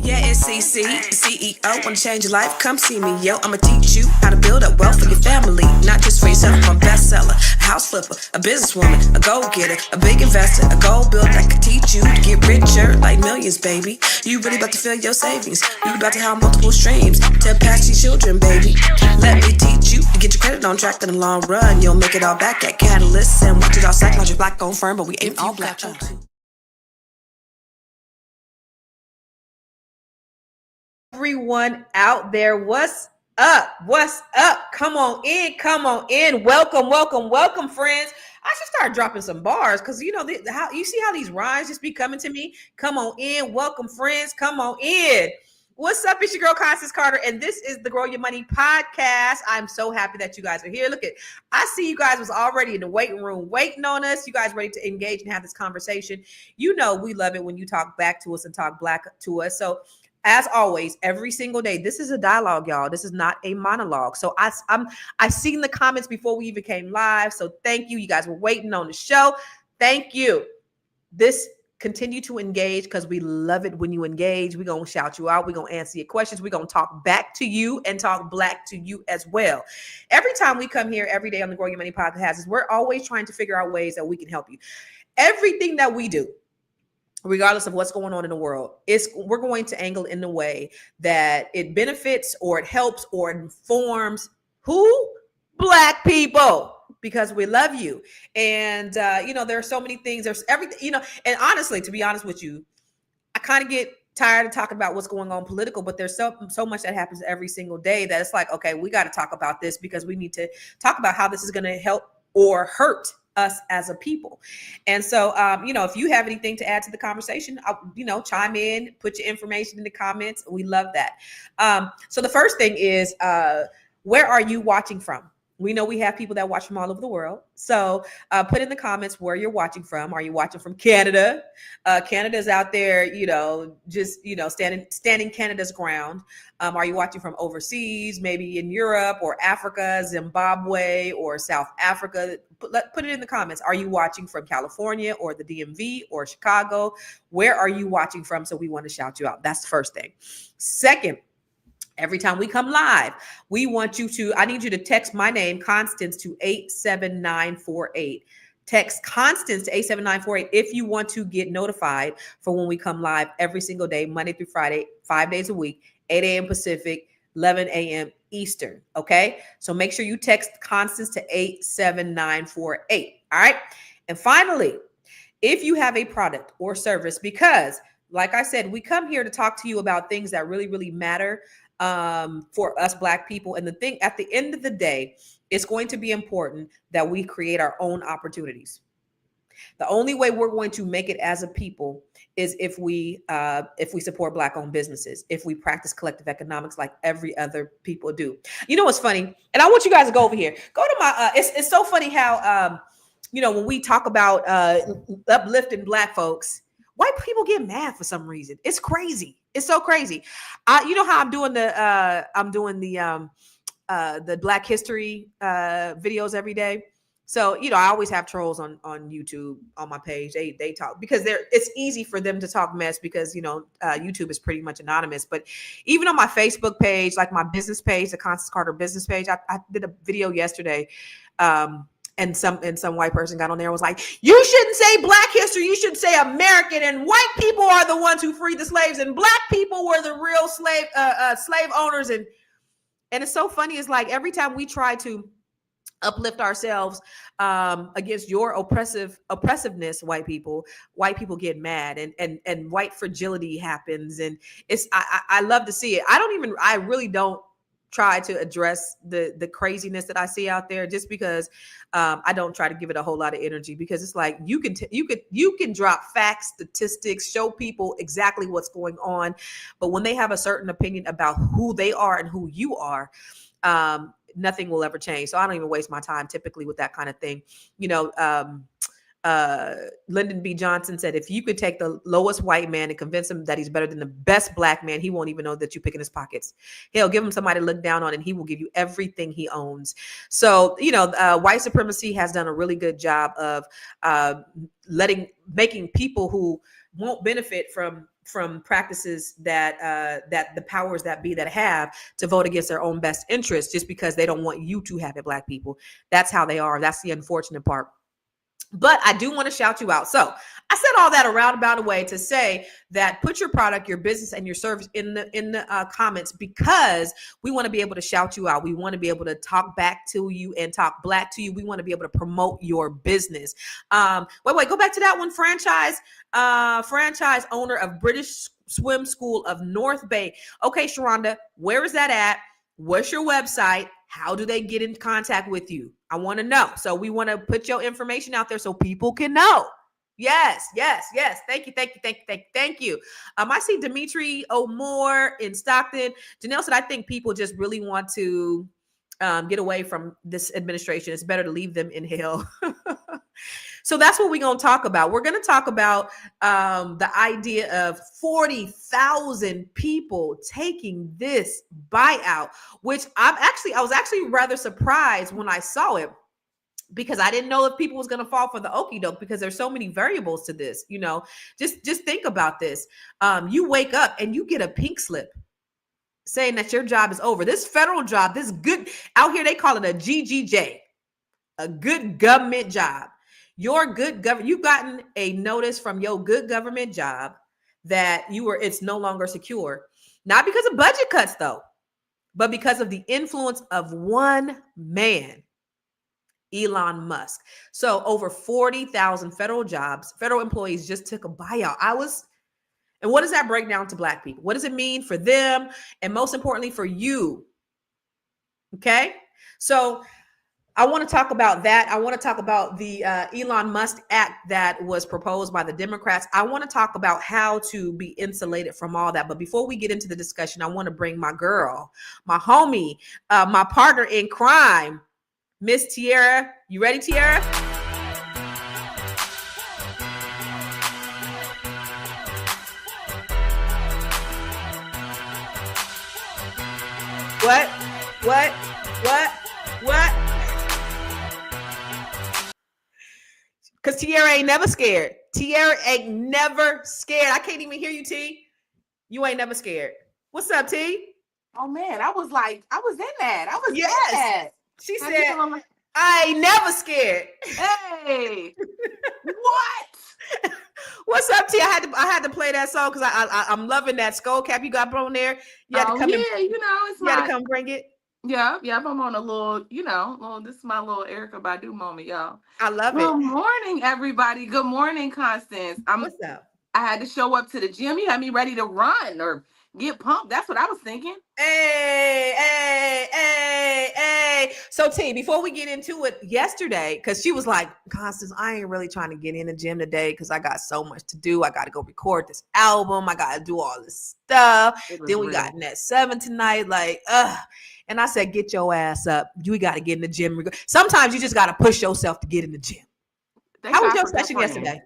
Yeah, it's CC, CEO. Wanna change your life? Come see me, yo. I'ma teach you how to build up wealth for your family, not just for yourself. I'm a bestseller, a house flipper, a businesswoman, a go-getter, a big investor, a goal builder that can teach you to get richer like millions, baby. You really about to fill your savings. You about to have multiple streams to pass your children, baby. Let me teach you to get your credit on track in the long run. You'll make it all back at Catalyst and watch it all psychology black-owned firm, but we ain't all black. Everyone out there, what's up? What's up? Come on in, come on in. Welcome, welcome, welcome, friends. I should start dropping some bars because you know how you see how these rhymes just be coming to me. Come on in, welcome, friends. Come on in. What's up? It's your girl Constance Carter, and this is the Grow Your Money podcast. I'm so happy that you guys are here. Look I see you guys was already in the waiting room waiting on us. You guys ready to engage and have this conversation. You know we love it when you talk back to us and talk black to us. So as always, every single day, this is a dialogue, y'all. This is not a monologue. So I seen the comments before we even came live. So thank you. You guys were waiting on the show. Thank you. Continue to engage because we love it when you engage. We're going to shout you out. We're going to answer your questions. We're going to talk back to you and talk black to you as well. Every time we come here every day on the Grow Your Money podcast, we're always trying to figure out ways that we can help you. Everything that we do, regardless of what's going on in the world, we're going to angle in a way that it benefits or it helps or it informs who? Black people, because we love you. And, there are so many things. There's everything, and honestly, to be honest with you, I kind of get tired of talking about what's going on political, but there's so much that happens every single day that it's like, okay, we got to talk about this because we need to talk about how this is going to help or hurt us as a people. And so, if you have anything to add to the conversation, chime in, put your information in the comments. We love that. So the first thing is, where are you watching from? We know we have people that watch from all over the world. So put in the comments where you're watching from. Are you watching from Canada? Canada's out there, standing Canada's ground. Are you watching from overseas, maybe in Europe or Africa, Zimbabwe or South Africa? Put it in the comments. Are you watching from California or the DMV or Chicago? Where are you watching from? So we want to shout you out. That's the first thing. Second, every time we come live, I need you to text my name, Constance, to 87948. Text Constance to 87948 if you want to get notified for when we come live every single day, Monday through Friday, 5 days a week, 8 a.m. Pacific, 11 a.m. Eastern. Okay. So make sure you text Constance to 87948. All right. And finally, if you have a product or service, because like I said, we come here to talk to you about things that really, really matter for us Black people. And the thing at the end of the day, it's going to be important that we create our own opportunities. The only way we're going to make it as a people is if we support Black-owned businesses, if we practice collective economics like every other people do. You know what's funny? And I want you guys to go over here. Go to my. It's so funny how when we talk about uplifting Black folks, white people get mad for some reason. It's crazy. It's so crazy. You know how I'm doing the Black History videos every day. So, I always have trolls on YouTube on my page. They talk because it's easy for them to talk mess because, YouTube is pretty much anonymous. But even on my Facebook page, like my business page, the Constance Carter business page, I did a video yesterday. And some white person got on there and was like, you shouldn't say Black history. You should say American, and white people are the ones who freed the slaves and Black people were the real slave owners. And it's so funny. It's like every time we try to uplift ourselves against your oppressiveness, white people get mad and white fragility happens. And I love to see it. I really don't try to address the craziness that I see out there just because I don't try to give it a whole lot of energy, because it's like you can drop facts, statistics, show people exactly what's going on. But when they have a certain opinion about who they are and who you are, nothing will ever change. So I don't even waste my time typically with that kind of thing. Lyndon B. Johnson said, if you could take the lowest white man and convince him that he's better than the best Black man, he won't even know that you pick in his pockets. He'll give him somebody to look down on, and he will give you everything he owns. So, white supremacy has done a really good job of making people who won't benefit from practices that that the powers that be that have to vote against their own best interest just because they don't want you to have it, Black people. That's how they are. That's the unfortunate part. But I do want to shout you out. So I said all that around about a way to say that put your product, your business, and your service in the comments, because we want to be able to shout you out. We want to be able to talk back to you and talk Black to you. We want to be able to promote your business. Wait, go back to that one. Franchise owner of British Swim School of North Bay. Okay, Sharonda, where is that at? What's your website? How do they get in contact with you? I want to know. So we want to put your information out there so people can know. Yes. Thank you. I see Dimitri O'More in Stockton. Janelle said, I think people just really want to get away from this administration. It's better to leave them in hell. So that's what we're going to talk about. We're going to talk about the idea of 40,000 people taking this buyout, which I was actually rather surprised when I saw it, because I didn't know if people was going to fall for the okie doke, because there's so many variables to this. You know, just think about this. You wake up and you get a pink slip saying that your job is over. This federal job, this good out here, they call it a GGJ, a good government job. Your good government, you've gotten a notice from your good government job that it's no longer secure. Not because of budget cuts though, but because of the influence of one man, Elon Musk. So over 40,000 federal employees just took a buyout. And what does that break down to Black people? What does it mean for them? And most importantly, for you? Okay. So I want to talk about that. I want to talk about the Elon Musk Act that was proposed by the Democrats. I want to talk about how to be insulated from all that. But before we get into the discussion, I want to bring my girl, my homie, my partner in crime, Miss Tiara. You ready, Tiara? What? Because Tiara ain't never scared. Tiara ain't never scared. I can't even hear you, T. You ain't never scared. What's up, T? Oh, man. I was in that. I was in Yes. that. She said, I ain't never scared. Hey. What? What's up, T? I had to play that song because I'm loving that skull cap you got on there. You had to come it's you had to come bring it. Yeah, I'm on a little, this is my little Erykah Badu moment, y'all. I love it. Good morning, everybody. Good morning, Constance. What's up? I had to show up to the gym. You had me ready to run or get pumped. That's what I was thinking. Hey. So T, before we get into it, yesterday, because she was like, Constance, I ain't really trying to get in the gym today because I got so much to do. I got to go record this album. I got to do all this stuff. Then we got Net 7 tonight. And I said, get your ass up. You got to get in the gym. Sometimes you just got to push yourself to get in the gym. How was your session yesterday?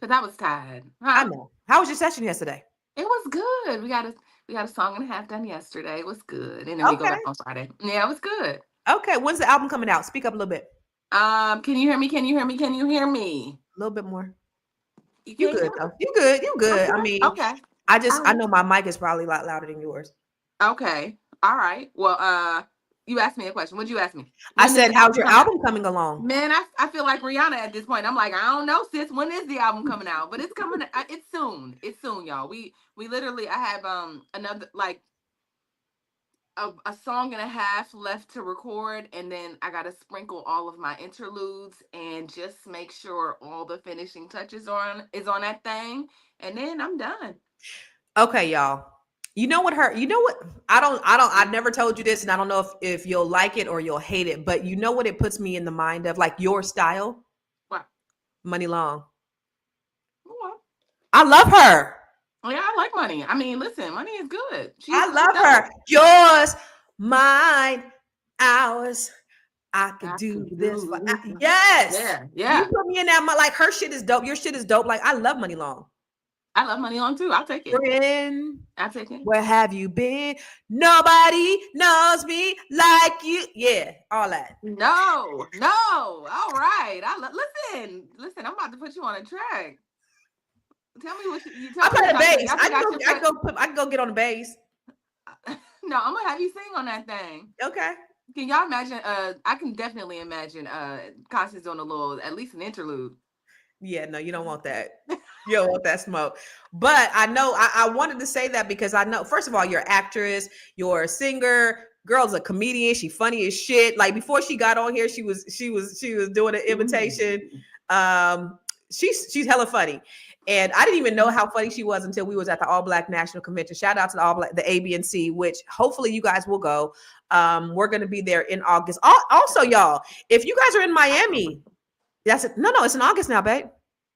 Because I was tired. I know. How was your session yesterday? It was good. We got a song and a half done yesterday. It was good. And then we go back on Friday. Yeah, it was good. Okay. When's the album coming out? Speak up a little bit. Can you hear me? A little bit more. You good though. You good. Okay. I mean, okay. I know my mic is probably a lot louder than yours. Okay. All right. Well, you asked me a question. What'd you ask me? I said, how's your album coming along? Man, I feel like Rihanna at this point. I'm like, I don't know, sis. When is the album coming out? But it's coming. It's soon. It's soon, y'all. We literally, I have another a song and a half left to record, and then I gotta sprinkle all of my interludes and just make sure all the finishing touches is on that thing, and then I'm done. Okay, y'all. You know what? I've never told you this, and I don't know if you'll like it or you'll hate it, but you know what it puts me in the mind of, like your style? What? Money Long. What? I love her. Yeah, I like Money. I mean, listen, Money is good. I love her. Yours, mine, ours. I could do this. Yes. Yeah. You put me in that. Like, her shit is dope. Your shit is dope. Like, I love Money Long. I love Money Long too. I'll take it. Friend, I'll take it. Where have you been? Nobody knows me like you. Yeah, all that. No. All right. Listen. I'm about to put you on a track. Tell me what you tell I me play what the y'all think. bass. Y'all I forgot can your go. I can go get on the bass. No, I'm gonna have you sing on that thing. Okay. Can y'all imagine? I can definitely imagine Constance doing a little, at least an interlude. Yeah, no, you don't want that. You don't want that smoke. But I know I wanted to say that because I know, first of all, you're an actress, you're a singer, girl's a comedian, she funny as shit. Like before she got on here, she was doing an imitation. She's hella funny. And I didn't even know how funny she was until we was at the All Black National Convention. Shout out to the All Black, the ABNC, which hopefully you guys will go. We're gonna be there in August. Also, y'all, if you guys are in Miami, that's it. No, it's in August now, babe.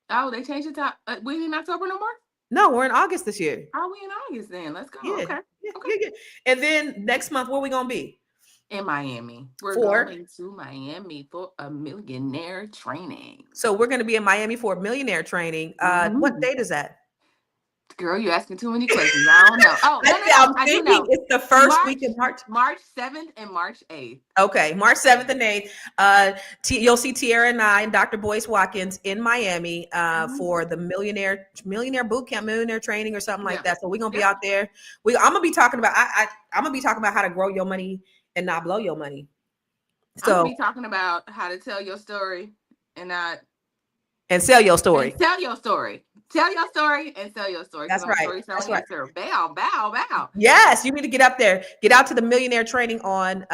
Oh, they changed the time. We in October no more? No, we're in August this year. Are we in August then? Let's go. Yeah, Okay. yeah, Okay. yeah. And then next month, where we gonna be? In Miami. We're For going to Miami for a millionaire training. so we're gonna be in Miami for a millionaire training. What date is that? Girl, you asking too many questions. I don't know. Oh, no. I'm I do thinking know. it's the first week in March. March 7th and March 8th. Okay, March 7th and 8th. You'll see Tiara and I and Dr. Boyce Watkins in Miami for the millionaire boot camp, millionaire training or something like that. So we're gonna be out there. I'm gonna be talking about I'm gonna be talking about how to grow your money and not blow your money. I'm gonna So be talking about how to tell your story and sell your story. And tell your story. Tell your story and sell your story. That's right. That's right. Bow. Yes, you need to get up there. Get out to the millionaire training on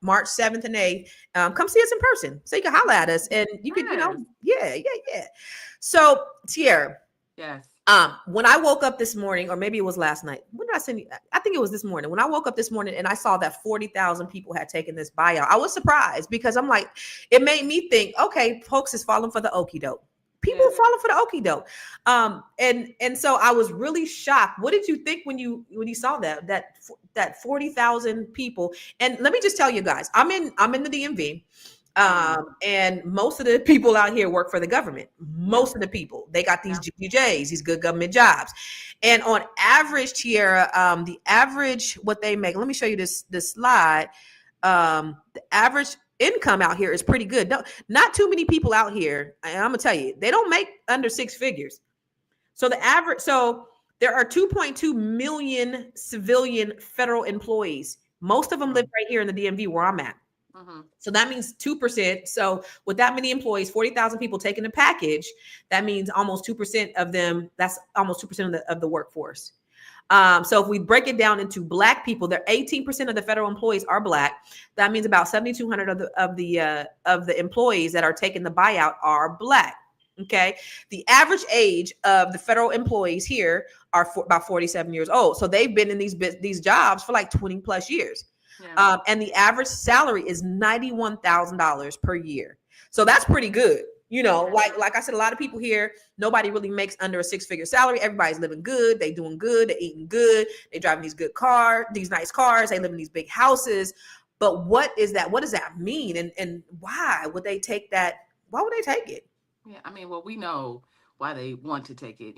March 7th and 8th. Come see us in person so you can holler at us and you can, yeah. So, Tiara. Yes. When I woke up this morning, or maybe it was last night, when did I send you? I think it was this morning. When I woke up this morning and I saw that 40,000 people had taken this buyout, I was surprised because I'm like, it made me think, okay, folks is falling for the okie doke. People falling for the okie doke. And so I was really shocked. What did you think when you saw that 40,000 people? And let me just tell you guys, I'm in the DMV. And most of the people out here work for the government. Most of the people, they got these GPJs, these good government jobs. And on average, Tiara, the average, what they make, let me show you this slide. The average income out here is pretty good. No, not too many people out here. And I'm gonna tell you, they don't make under six figures. So there are 2.2 million civilian federal employees. Most of them live right here in the DMV where I'm at. So that means 2%. So with that many employees, 40,000 people taking the package, that means almost 2% of them. That's almost 2% of the workforce. So if we break it down into Black people, there 18% of the federal employees are Black. That means about 7,200 of the employees that are taking the buyout are Black. Okay, the average age of the federal employees here are about 47 years old. So they've been in these jobs for like 20 plus years. Yeah. And the average salary is $91,000 per year. So that's pretty good. Like I said, a lot of people here, nobody really makes under a six-figure salary. Everybody's living good. They doing good. They eating good. They driving these good cars, these nice cars. They live in these big houses. But what is that? What does that mean? And why would they take that? Why would they take it? Yeah, I mean, well, we know why they want to take it.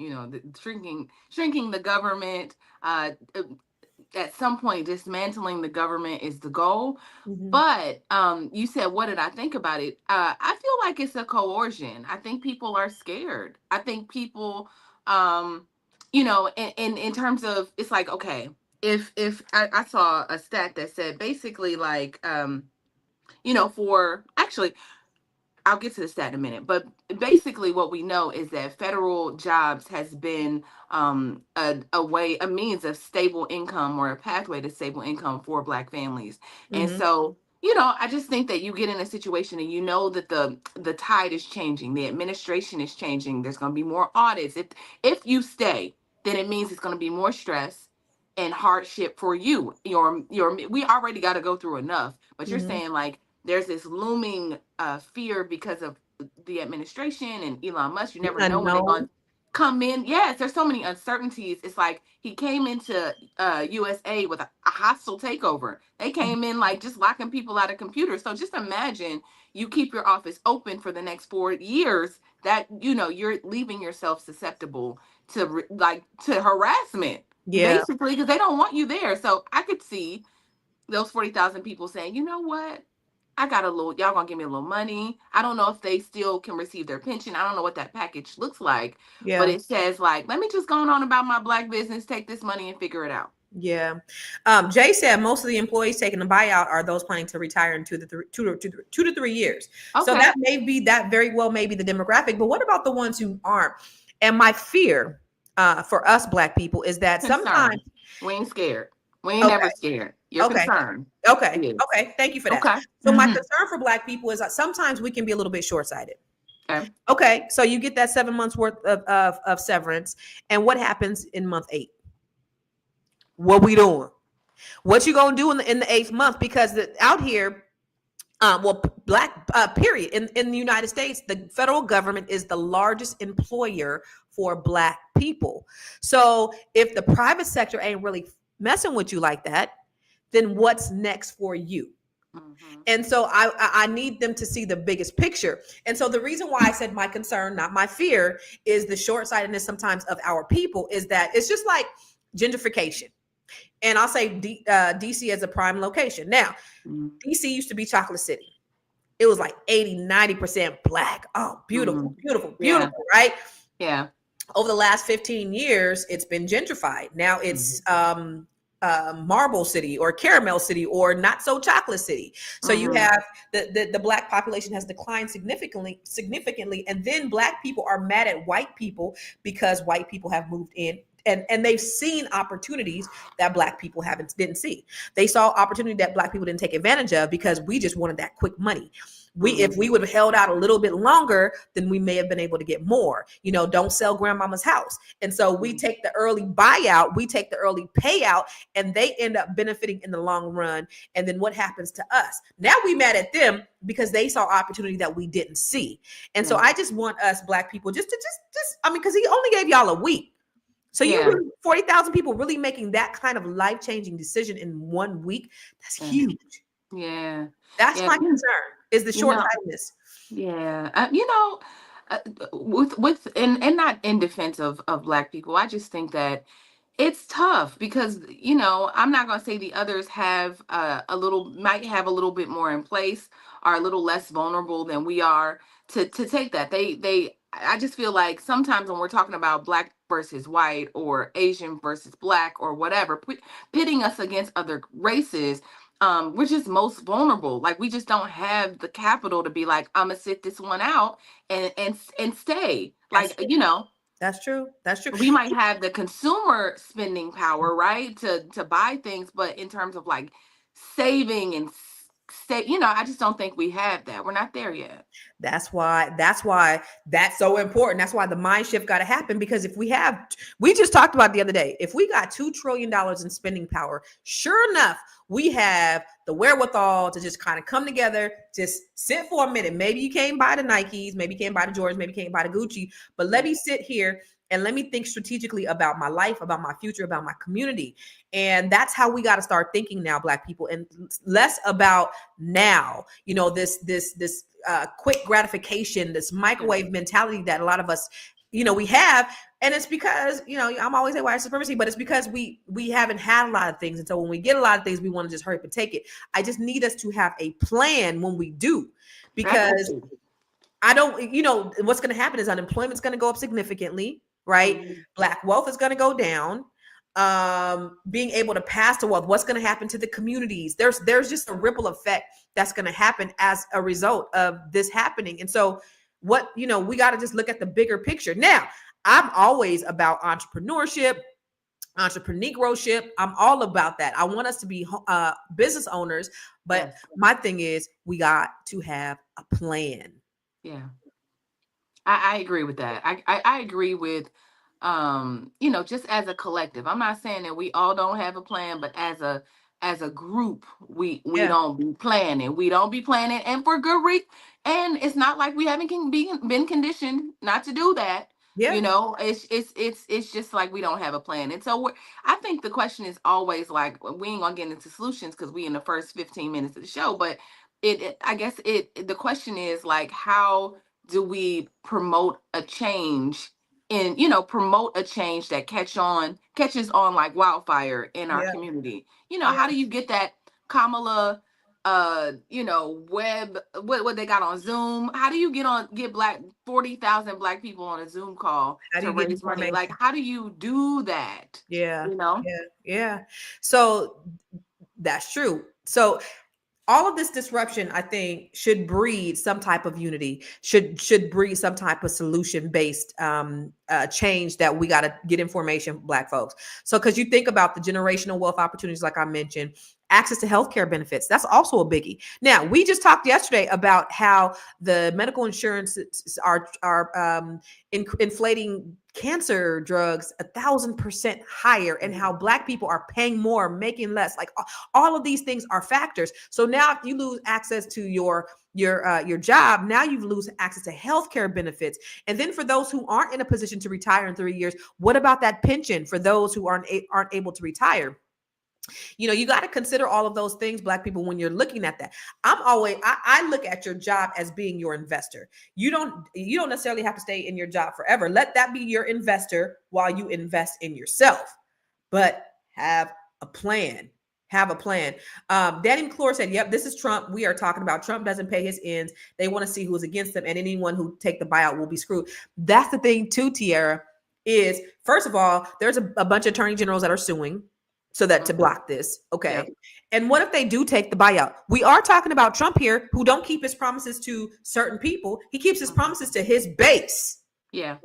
Shrinking the government. At some point, dismantling the government is the goal. But you said, what did I think about it? I feel like it's a coercion. I think people are scared. I think people, in terms of, it's like, okay, if I saw a stat that said basically like, I'll get to the stat in a minute, but basically what we know is that federal jobs has been a means of stable income or a pathway to stable income for Black families. And so, I just think that you get in a situation and that the tide is changing, the administration is changing, there's going to be more audits. If you stay, then it means it's going to be more stress and hardship for you. We already got to go through enough, but you're saying like, there's this looming fear because of the administration and Elon Musk. You never know when they're going to come in. Yes, there's so many uncertainties. It's like he came into USA with a hostile takeover. They came in like just locking people out of computers. So just imagine you keep your office open for the next 4 years. That you're leaving yourself susceptible to harassment. Yeah, basically, because they don't want you there. So I could see those 40,000 people saying, you know what? I got a little, y'all gonna give me a little money. I don't know if they still can receive their pension. I don't know what that package looks like, but Yeah. it says like, let me just go on about my Black business, take this money and figure it out. Yeah. Jay said most of the employees taking a buyout are those planning to retire in 2 to 3 years. So Okay. that very well may be the demographic. But what about the ones who aren't? And my fear for us Black people is that sometimes, Concerned. We ain't scared. We ain't okay, never scared. You're okay, concerned. okay, Yes. okay. Thank you for that. Okay. So my Mm-hmm. concern for Black people is that sometimes we can be a little bit short sighted. Okay. Okay, so you get that 7 months worth of severance, and what happens in month 8? What we doing? What you gonna do in the 8th month? Because out here, Black period in the United States, the federal government is the largest employer for Black people. So if the private sector ain't really messing with you like that, then what's next for you? Mm-hmm. And so I need them to see the biggest picture. And so the reason why I said my concern, not my fear, is the short-sightedness sometimes of our people is that it's just like gentrification. And I'll say DC as a prime location. Now, DC used to be Chocolate City. It was like 80-90% Black. Oh, beautiful, beautiful, beautiful, Yeah. right? Yeah. Over the last 15 years, it's been gentrified. Now it's Marble City or Caramel City or Not So Chocolate City. So you have the Black population has declined significantly, and then Black people are mad at white people because white people have moved in. And they've seen opportunities that Black people didn't see. They saw opportunity that Black people didn't take advantage of because we just wanted that quick money. If we would have held out a little bit longer, then we may have been able to get more. Don't sell grandmama's house. And so we take the early buyout, we take the early payout, and they end up benefiting in the long run. And then what happens to us? Now we mad at them because they saw opportunity that we didn't see. And so I just want us Black people just because he only gave y'all a week. So you 40,000 people really making that kind of life-changing decision in 1 week. That's huge. Yeah. That's my concern is the short-sightedness. Yeah. And not in defense of Black people, I just think that it's tough because, I'm not going to say the others have might have a little bit more in place, are a little less vulnerable than we are to take that. I just feel like sometimes when we're talking about Black versus white or Asian versus Black or whatever, pitting us against other races, we're just most vulnerable. Like we just don't have the capital to be like, I'm gonna sit this one out and stay. That's true. That's true. We might have the consumer spending power, right, to buy things, but in terms of like saving and I just don't think we have that. We're not there yet. That's why that's so important. That's why the mind shift got to happen, because if we just talked about it the other day, if we got $2 trillion in spending power, sure enough, we have the wherewithal to just kind of come together, just sit for a minute. Maybe you can't buy the Nikes, maybe you can't buy the Jordans, maybe you can't buy the Gucci, but let me sit here and let me think strategically about my life, about my future, about my community. And that's how we got to start thinking now, Black people, and less about now, this quick gratification, this microwave mentality that a lot of us, we have. And it's because, I'm always saying white supremacy, but it's because we haven't had a lot of things. And so when we get a lot of things, we want to just hurry up and take it. I just need us to have a plan when we do, because I don't, what's going to happen is unemployment's going to go up significantly, right? Black wealth is going to go down. Being able to pass the wealth, what's going to happen to the communities? There's just a ripple effect that's going to happen as a result of this happening. And so we got to just look at the bigger picture. Now, I'm always about entrepreneurship, entrepreneurship. I'm all about that. I want us to be business owners, but my thing is we got to have a plan. Yeah, I agree with that. I agree with, just as a collective. I'm not saying that we all don't have a plan, but as a group, we don't be planning. We don't be planning, and for good reason. And it's not like we haven't been conditioned not to do that. Yeah. It's just like we don't have a plan. And so I think the question is always like, we ain't gonna get into solutions because we in the first 15 minutes of the show, but the question is like, how do we promote a change promote a change that catches on like wildfire in our community? How do you get that Kamala web, what they got on Zoom. How do you get 40,000 black people on a Zoom call How do to you get raise money? information? Like, how do you do that? Yeah, You know? yeah, yeah. So that's true. So all of this disruption, I think, should breed some type of unity, should breed some type of solution based change that we got to get information for Black folks. So because you think about the generational wealth opportunities, like I mentioned, access to healthcare benefits, that's also a biggie. Now, we just talked yesterday about how the medical insurance are inflating cancer drugs 1,000% higher, and how Black people are paying more, making less. Like all of these things are factors. So now if you lose access to your job, now you lose access to healthcare benefits. And then for those who aren't in a position to retire in 3 years, what about that pension for those who aren't able to retire? You got to consider all of those things, Black people, when you're looking at that. I look at your job as being your investor. You don't necessarily have to stay in your job forever. Let that be your investor while you invest in yourself. But have a plan. Have a plan. Danny McClure said, yep, this is Trump. We are talking about Trump doesn't pay his ends. They want to see who's against them, and anyone who take the buyout will be screwed. That's the thing too, Tiara, is first of all, there's a bunch of attorney generals that are suing so that to block this. Okay. Yep. And what if they do take the buyout? We are talking about Trump here, who don't keep his promises to certain people. He keeps his promises to his base. Yeah.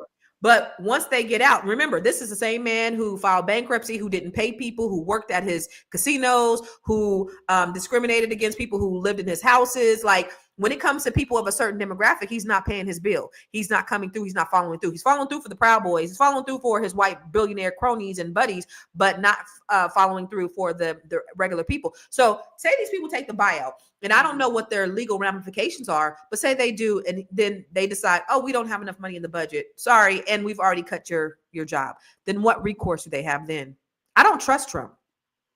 But once they get out, remember, this is the same man who filed bankruptcy, who didn't pay people, who worked at his casinos, who discriminated against people who lived in his houses. Like, when it comes to people of a certain demographic, he's not paying his bill. He's not coming through. He's not following through. He's following through for the Proud Boys. He's following through for his white billionaire cronies and buddies, but not following through for the regular people. So say these people take the buyout, and I don't know what their legal ramifications are, but say they do, and then they decide, oh, we don't have enough money in the budget. Sorry, and we've already cut your job. Then what recourse do they have then? I don't trust Trump.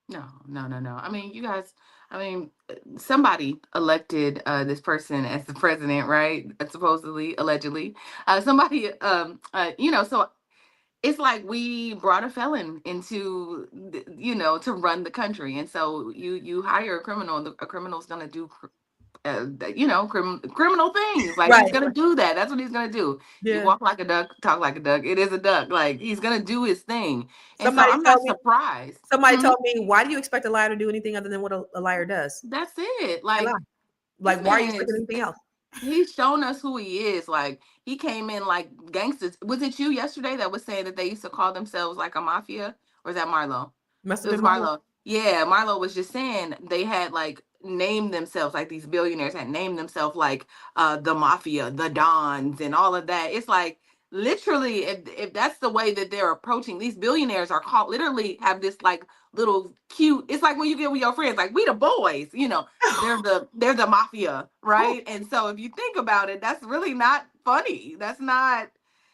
No. I mean, you guys, somebody elected this person as the president, right? Supposedly, allegedly. Somebody, so it's like we brought a felon into, to run the country. And so you hire a criminal, a criminal's going to do criminal things. Like, he's gonna do that. That's what he's gonna do. Yeah. You walk like a duck, talk like a duck. It is a duck. Like, he's gonna do his thing. And so I'm not surprised. Somebody told me, why do you expect a liar to do anything other than what a liar does? That's it. Like why are you expecting anything else? He's shown us who he is. Like, he came in like gangsters. Was it you yesterday that was saying that they used to call themselves like a mafia? Or is that Marlo? Must have been Marlo. Yeah, Marlo was just saying they had like named themselves, like these billionaires had named themselves like the mafia, the Dons, and all of that. It's like, literally, if that's the way that they're approaching, these billionaires are called, literally have this like little cute, it's like when you get with your friends, like, we the boys, they're the mafia, right? And so if you think about it, that's really not funny. That's not,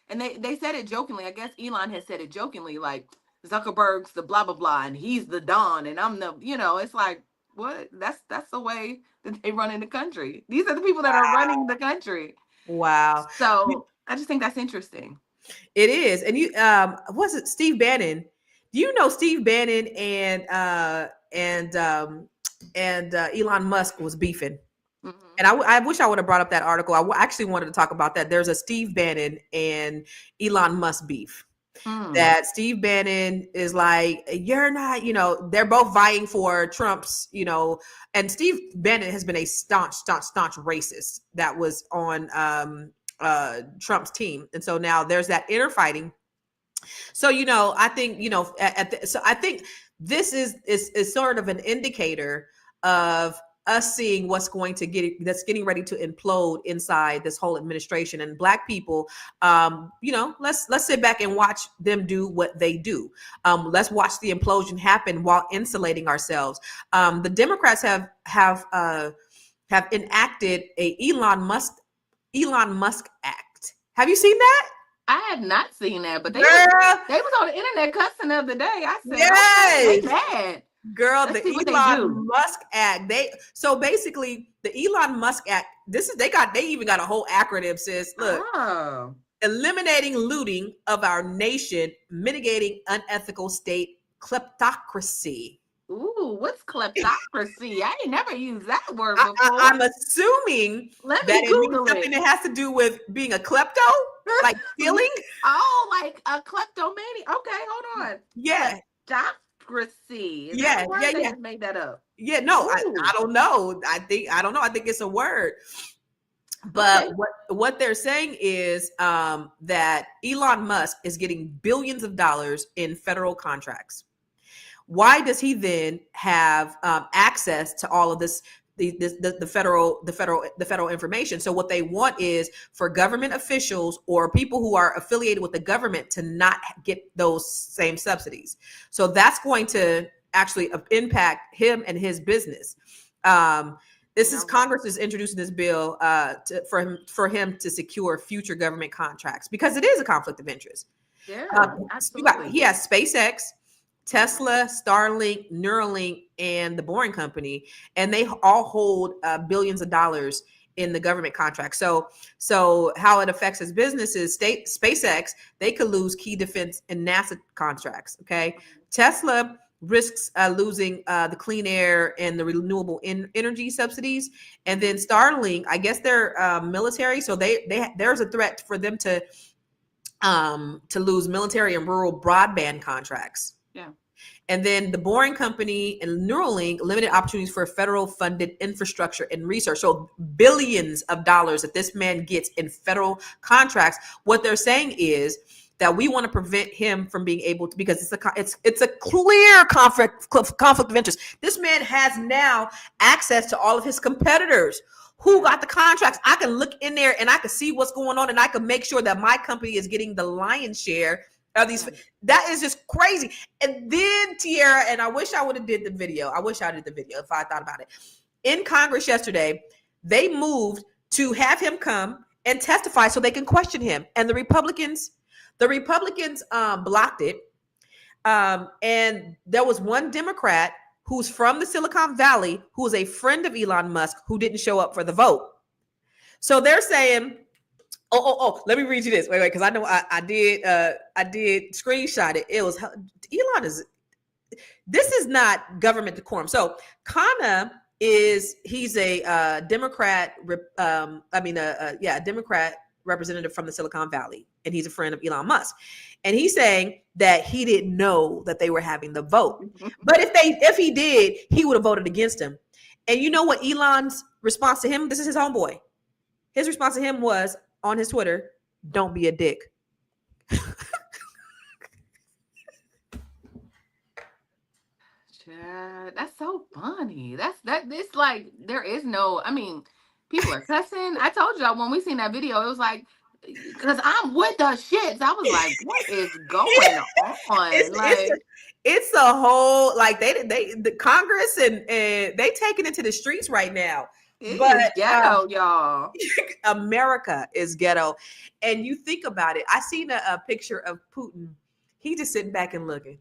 and they said it jokingly. I guess Elon has said it jokingly, like, Zuckerberg's the blah blah blah and he's the Don and I'm the, it's like, what? That's the way that they run in the country. These are the people that are running the country. Wow. So I just think that's interesting. It is. And you was it Steve Bannon? Do you know Steve Bannon and Elon Musk was beefing? Mm-hmm. And I wish I would have brought up that article. I actually wanted to talk about that. There's a Steve Bannon and Elon Musk beef. That Steve Bannon is like, you're not, they're both vying for Trump's, and Steve Bannon has been a staunch racist that was on Trump's team. And so now there's that inner fighting. So, I think, so I think this is sort of an indicator of us seeing what's going to that's getting ready to implode inside this whole administration. And Black people, let's sit back and watch them do what they do. Let's watch the implosion happen while insulating ourselves. The Democrats have enacted a Elon Musk Act. Have you seen that? I have not seen that, but they was on the internet cussing the other day. I said, yes, they bad. Girl, the Elon Musk Act. So basically the Elon Musk Act, they even got a whole acronym, sis. Look. Oh. Eliminating looting of our nation, mitigating unethical state kleptocracy. Ooh, what's kleptocracy? I ain't never used that word I'm before. assuming Let that me it means Google something it. that has to do with being a klepto, like stealing. Oh, like a kleptomania. Okay, hold on. Yeah, Kleptocracy. Is that a yeah, word? yeah, They yeah, just made that up. yeah. No, I Ooh, don't know. I don't know. I think it's a word. But okay. what they're saying is that Elon Musk is getting billions of dollars in federal contracts. Why does he then have access to all of this, the federal information? So what they want is for government officials or people who are affiliated with the government to not get those same subsidies. So that's going to actually impact him and his business. This is No. Congress is introducing this bill for him to secure future government contracts because it is a conflict of interest. Yeah, absolutely. He has SpaceX, Tesla, Starlink, Neuralink, and the Boring Company, and they all hold billions of dollars in the government contract. So how it affects his business is SpaceX, they could lose key defense and NASA contracts. Okay, Tesla risks losing the clean air and the renewable energy subsidies, and then Starlink, I guess they're military, so there's a threat for them to lose military and rural broadband contracts. Yeah. And then the Boring Company and Neuralink limited opportunities for federal funded infrastructure and research. So billions of dollars that this man gets in federal contracts. What they're saying is that we want to prevent him from being able to, because it's a clear conflict of interest. This man has now access to all of his competitors who got the contracts. I can look in there and I can see what's going on, and I can make sure that my company is getting the lion's share of these. That is just crazy. And then Tiara, and I wish I would have did the video. I wish I did the video if I thought about it. In Congress yesterday, they moved to have him come and testify so they can question him. And the Republicans blocked it. And there was one Democrat who's from the Silicon Valley, who is a friend of Elon Musk, who didn't show up for the vote. So they're saying, oh, let me read you this. Wait, because I know I did screenshot it. It was this is not government decorum. So Kana he's a Democrat, Democrat representative from the Silicon Valley, and he's a friend of Elon Musk. And he's saying that he didn't know that they were having the vote. But if he did, he would have voted against him. And you know what Elon's response to him? This is his homeboy. His response to him was on his Twitter, "Don't be a dick." That's so funny. It's like there is no, I mean, people are cussing. I told y'all when we seen that video, it was like, because I'm with the shits. I was like, what is going on? It's a whole, like, the Congress and they taking it to the streets right now. But is ghetto, y'all. America is ghetto. And you think about it. I seen a picture of Putin. He just sitting back and looking.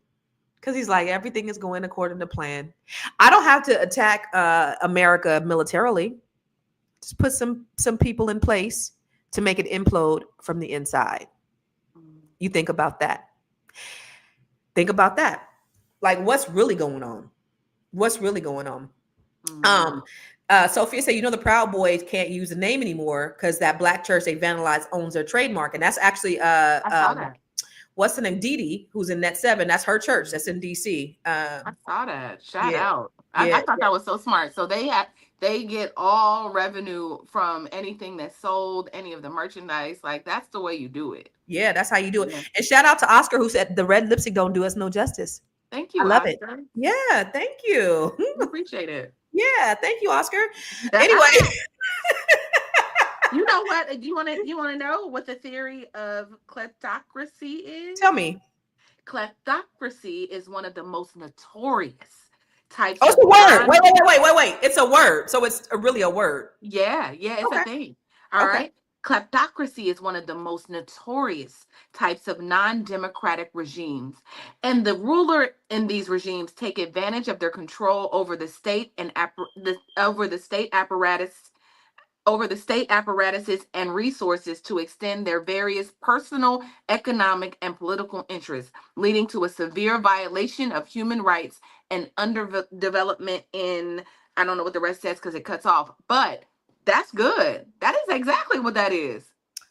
Because he's like, everything is going according to plan. I don't have to attack America militarily. Just put some people in place to make it implode from the inside. You think about that. Think about that. Like, what's really going on? What's really going on? Sophia said, the Proud Boys can't use the name anymore because that black church they vandalized owns their trademark. And that's actually I saw that. What's the name? Didi, who's in Net 7. That's her church. That's in DC. I saw that. Shout out. I thought that was so smart. So they get all revenue from anything that's sold, any of the merchandise. Like, that's the way you do it. Yeah, that's how you do it. And shout out to Oscar, who said the red lipstick don't do us no justice. Thank you, I love Oscar. it. Yeah, thank you. Appreciate it. Yeah, thank you, Oscar. Anyway. You know what? You want to know what the theory of kleptocracy is? Tell me. Kleptocracy is one of the most notorious types. Oh, it's a word. Wait. It's a word. So it's really a word. Yeah, it's a thing. All right. Kleptocracy is one of the most notorious types of non-democratic regimes. And the ruler in these regimes take advantage of their control over the state and over the state apparatuses and resources to extend their various personal, economic, and political interests, leading to a severe violation of human rights and underdevelopment in, I don't know what the rest says because it cuts off, but that's good. That is exactly what that is.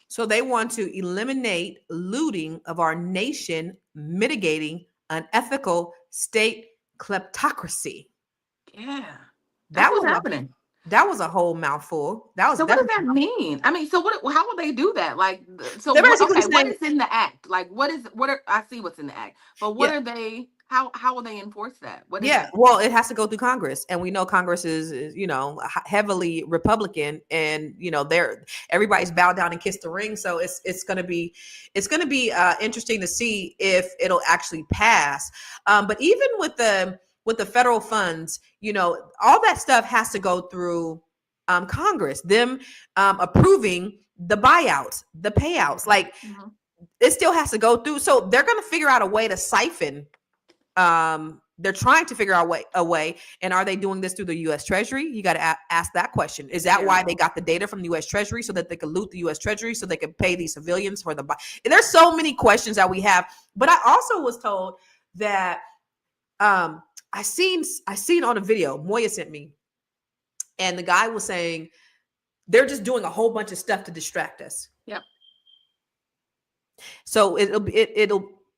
So they want to eliminate looting of our nation, mitigating unethical state kleptocracy. Yeah, that's That what's was a happening. that was a whole mouthful. That was So what does definitely. that mean? I mean, so what? How will they do that? Like, so They're what? basically Okay, what saying, is in the act? Like, what is? What are? I see what's in the act, but what yeah, are they? How will they enforce that? What is yeah. it? Well, it has to go through Congress, and we know Congress is heavily Republican, and they're everybody's bowed down and kissed the ring. So it's gonna be interesting to see if it'll actually pass. But even with the federal funds, all that stuff has to go through Congress, them approving the buyouts, the payouts. Like Mhm. it still has to go through. So they're going to figure out a way to siphon. They're trying to figure out a way. And are they doing this through the U.S. Treasury? You got to ask that question. Is that Yeah. why they got the data from the U.S. Treasury so that they could loot the U.S. Treasury so they could pay these civilians for the buy? And there's so many questions that we have. But I also was told that I seen on a video Moya sent me, and the guy was saying they're just doing a whole bunch of stuff to distract us. Yep. So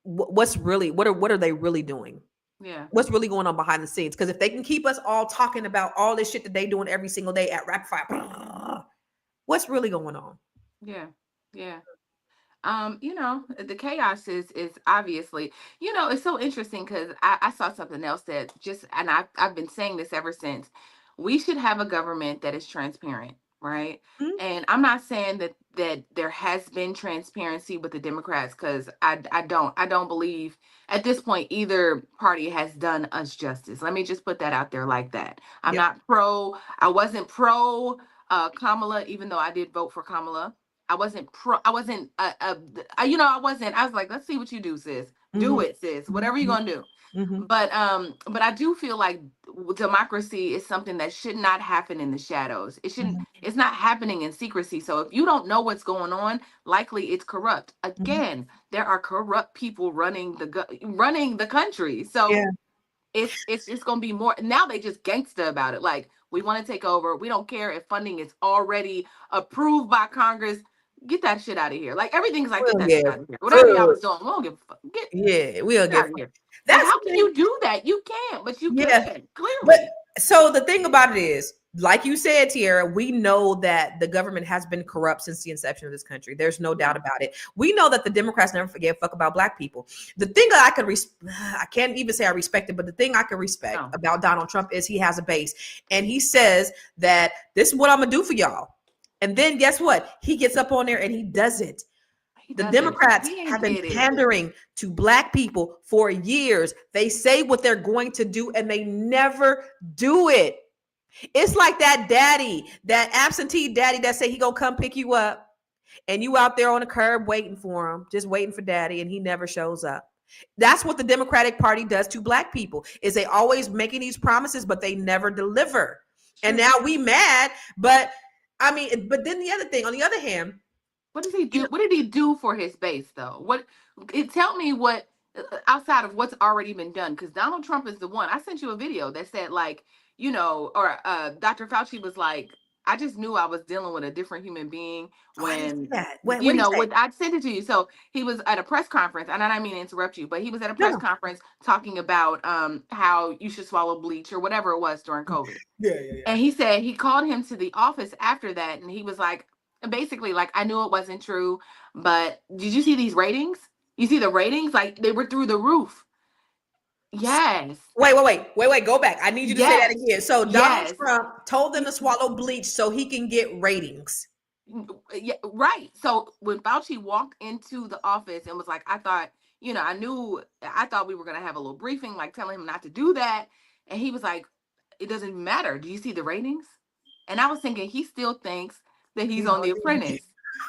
what's really what are they really doing? Yeah. What's really going on behind the scenes? Because if they can keep us all talking about all this shit that they doing every single day at Rapid Fire, what's really going on? Yeah. Yeah. The chaos is obviously, it's so interesting because I saw something else that just, and I've been saying this ever since. We should have a government that is transparent, right? Mhm. And I'm not saying that there has been transparency with the Democrats, because I don't believe at this point either party has done us justice. Let me just put that out there like that. Yep. I wasn't pro Kamala, even though I did vote for Kamala. I wasn't I was like, let's see what you do, sis. Do Mhm. it, sis. Whatever you're Mhm. gonna do. Mhm. But I do feel like democracy is something that should not happen in the shadows. Mhm. It's not happening in secrecy. So if you don't know what's going on, likely it's corrupt. Mhm. Again, there are corrupt people running the country. Yeah. So it's gonna be more. Now they just gangster about it. Like, we want to take over. We don't care if funding is already approved by Congress. Get that shit out of here. Like, everything's like, get We'll that shit get out of here. Whatever y'all food. was doing, we don't give a fuck. Yeah, we'll Get out get. of here. Like, That's how the can thing. you do that? You can't, but you Yeah. can, But clearly. so the thing about it is, like you said, Tiara, we know that the government has been corrupt since the inception of this country. There's no doubt about it. We know that the Democrats never forget fuck about black people. The thing that I can't even say I respect it, but the thing I can respect No, about Donald Trump is he has a base, and he says that this is what I'm gonna do for y'all. And then guess what? He gets up on there and he does it. he The doesn't. Democrats He ain't have been did it. pandering to black people for years. They say what they're going to do and they never do it. It's like that daddy, that absentee daddy that say he gonna come pick you up, and you out there on the curb waiting for him, just waiting for daddy, and he never shows up. That's what the Democratic Party does to black people, is they always making these promises, but they never deliver. And True. now we mad, but I mean, but then the other thing, on the other hand, What does he you do? know, What did he do for his base, though? Tell me what, outside of what's already been done, because Donald Trump is the one. I sent you a video that said, like, or Dr. Fauci was like, I just knew I was dealing with a different human being oh, I didn't see when, that. What do you say? I sent it to you. So he was at a press conference, and I don't mean to interrupt you, but he was at a No, press no. conference talking about how you should swallow bleach or whatever it was during COVID. Yeah, yeah, yeah. And he said he called him to the office after that, and he was like, basically, like, I knew it wasn't true, but did you see these ratings? You see the ratings? Like, they were through the roof. Yes. Wait. Go back. I need you to say that Yes. again. So Donald Yes. Trump told them to swallow bleach so he can get ratings. Yeah, right. So when Fauci walked into the office and was like, I thought we were going to have a little briefing, like telling him not to do that. And he was like, it doesn't matter. Do you see the ratings? And I was thinking, he still thinks that he's He's on on The the Apprentice,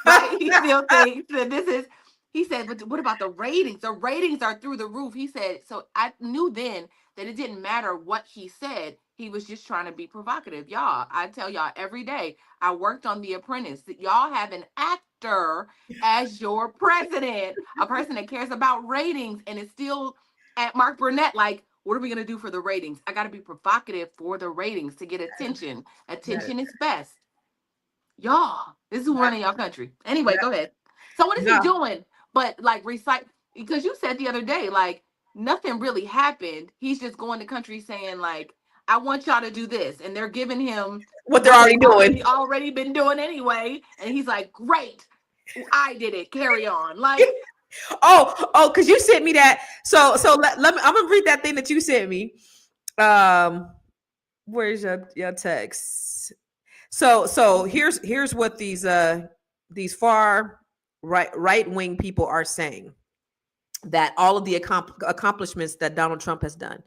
right? He still thinks that he said, but what about the ratings? The ratings are through the roof. He said, so I knew then that it didn't matter what he said. He was just trying to be provocative. Y'all, I tell y'all every day, I worked on The Apprentice. That y'all have an actor as your president, a person that cares about ratings, and is still at Mark Burnett. Like, What are we going to do for the ratings? I got to be provocative for the ratings to get attention. Attention is best. Y'all, this is who running y'all country. Anyway, go ahead. So what is he No. doing? But like recite, because you said the other day, like nothing really happened. He's just going to countries saying like, I want y'all to do this, and they're giving him What they're already doing. already been doing anyway, and he's like, great, I did it. Carry on, like. Because you sent me that. So let me. I'm gonna read that thing that you sent me. Where's your text? So here's what these far right wing people are saying, that all of the accomplishments that Donald Trump has done.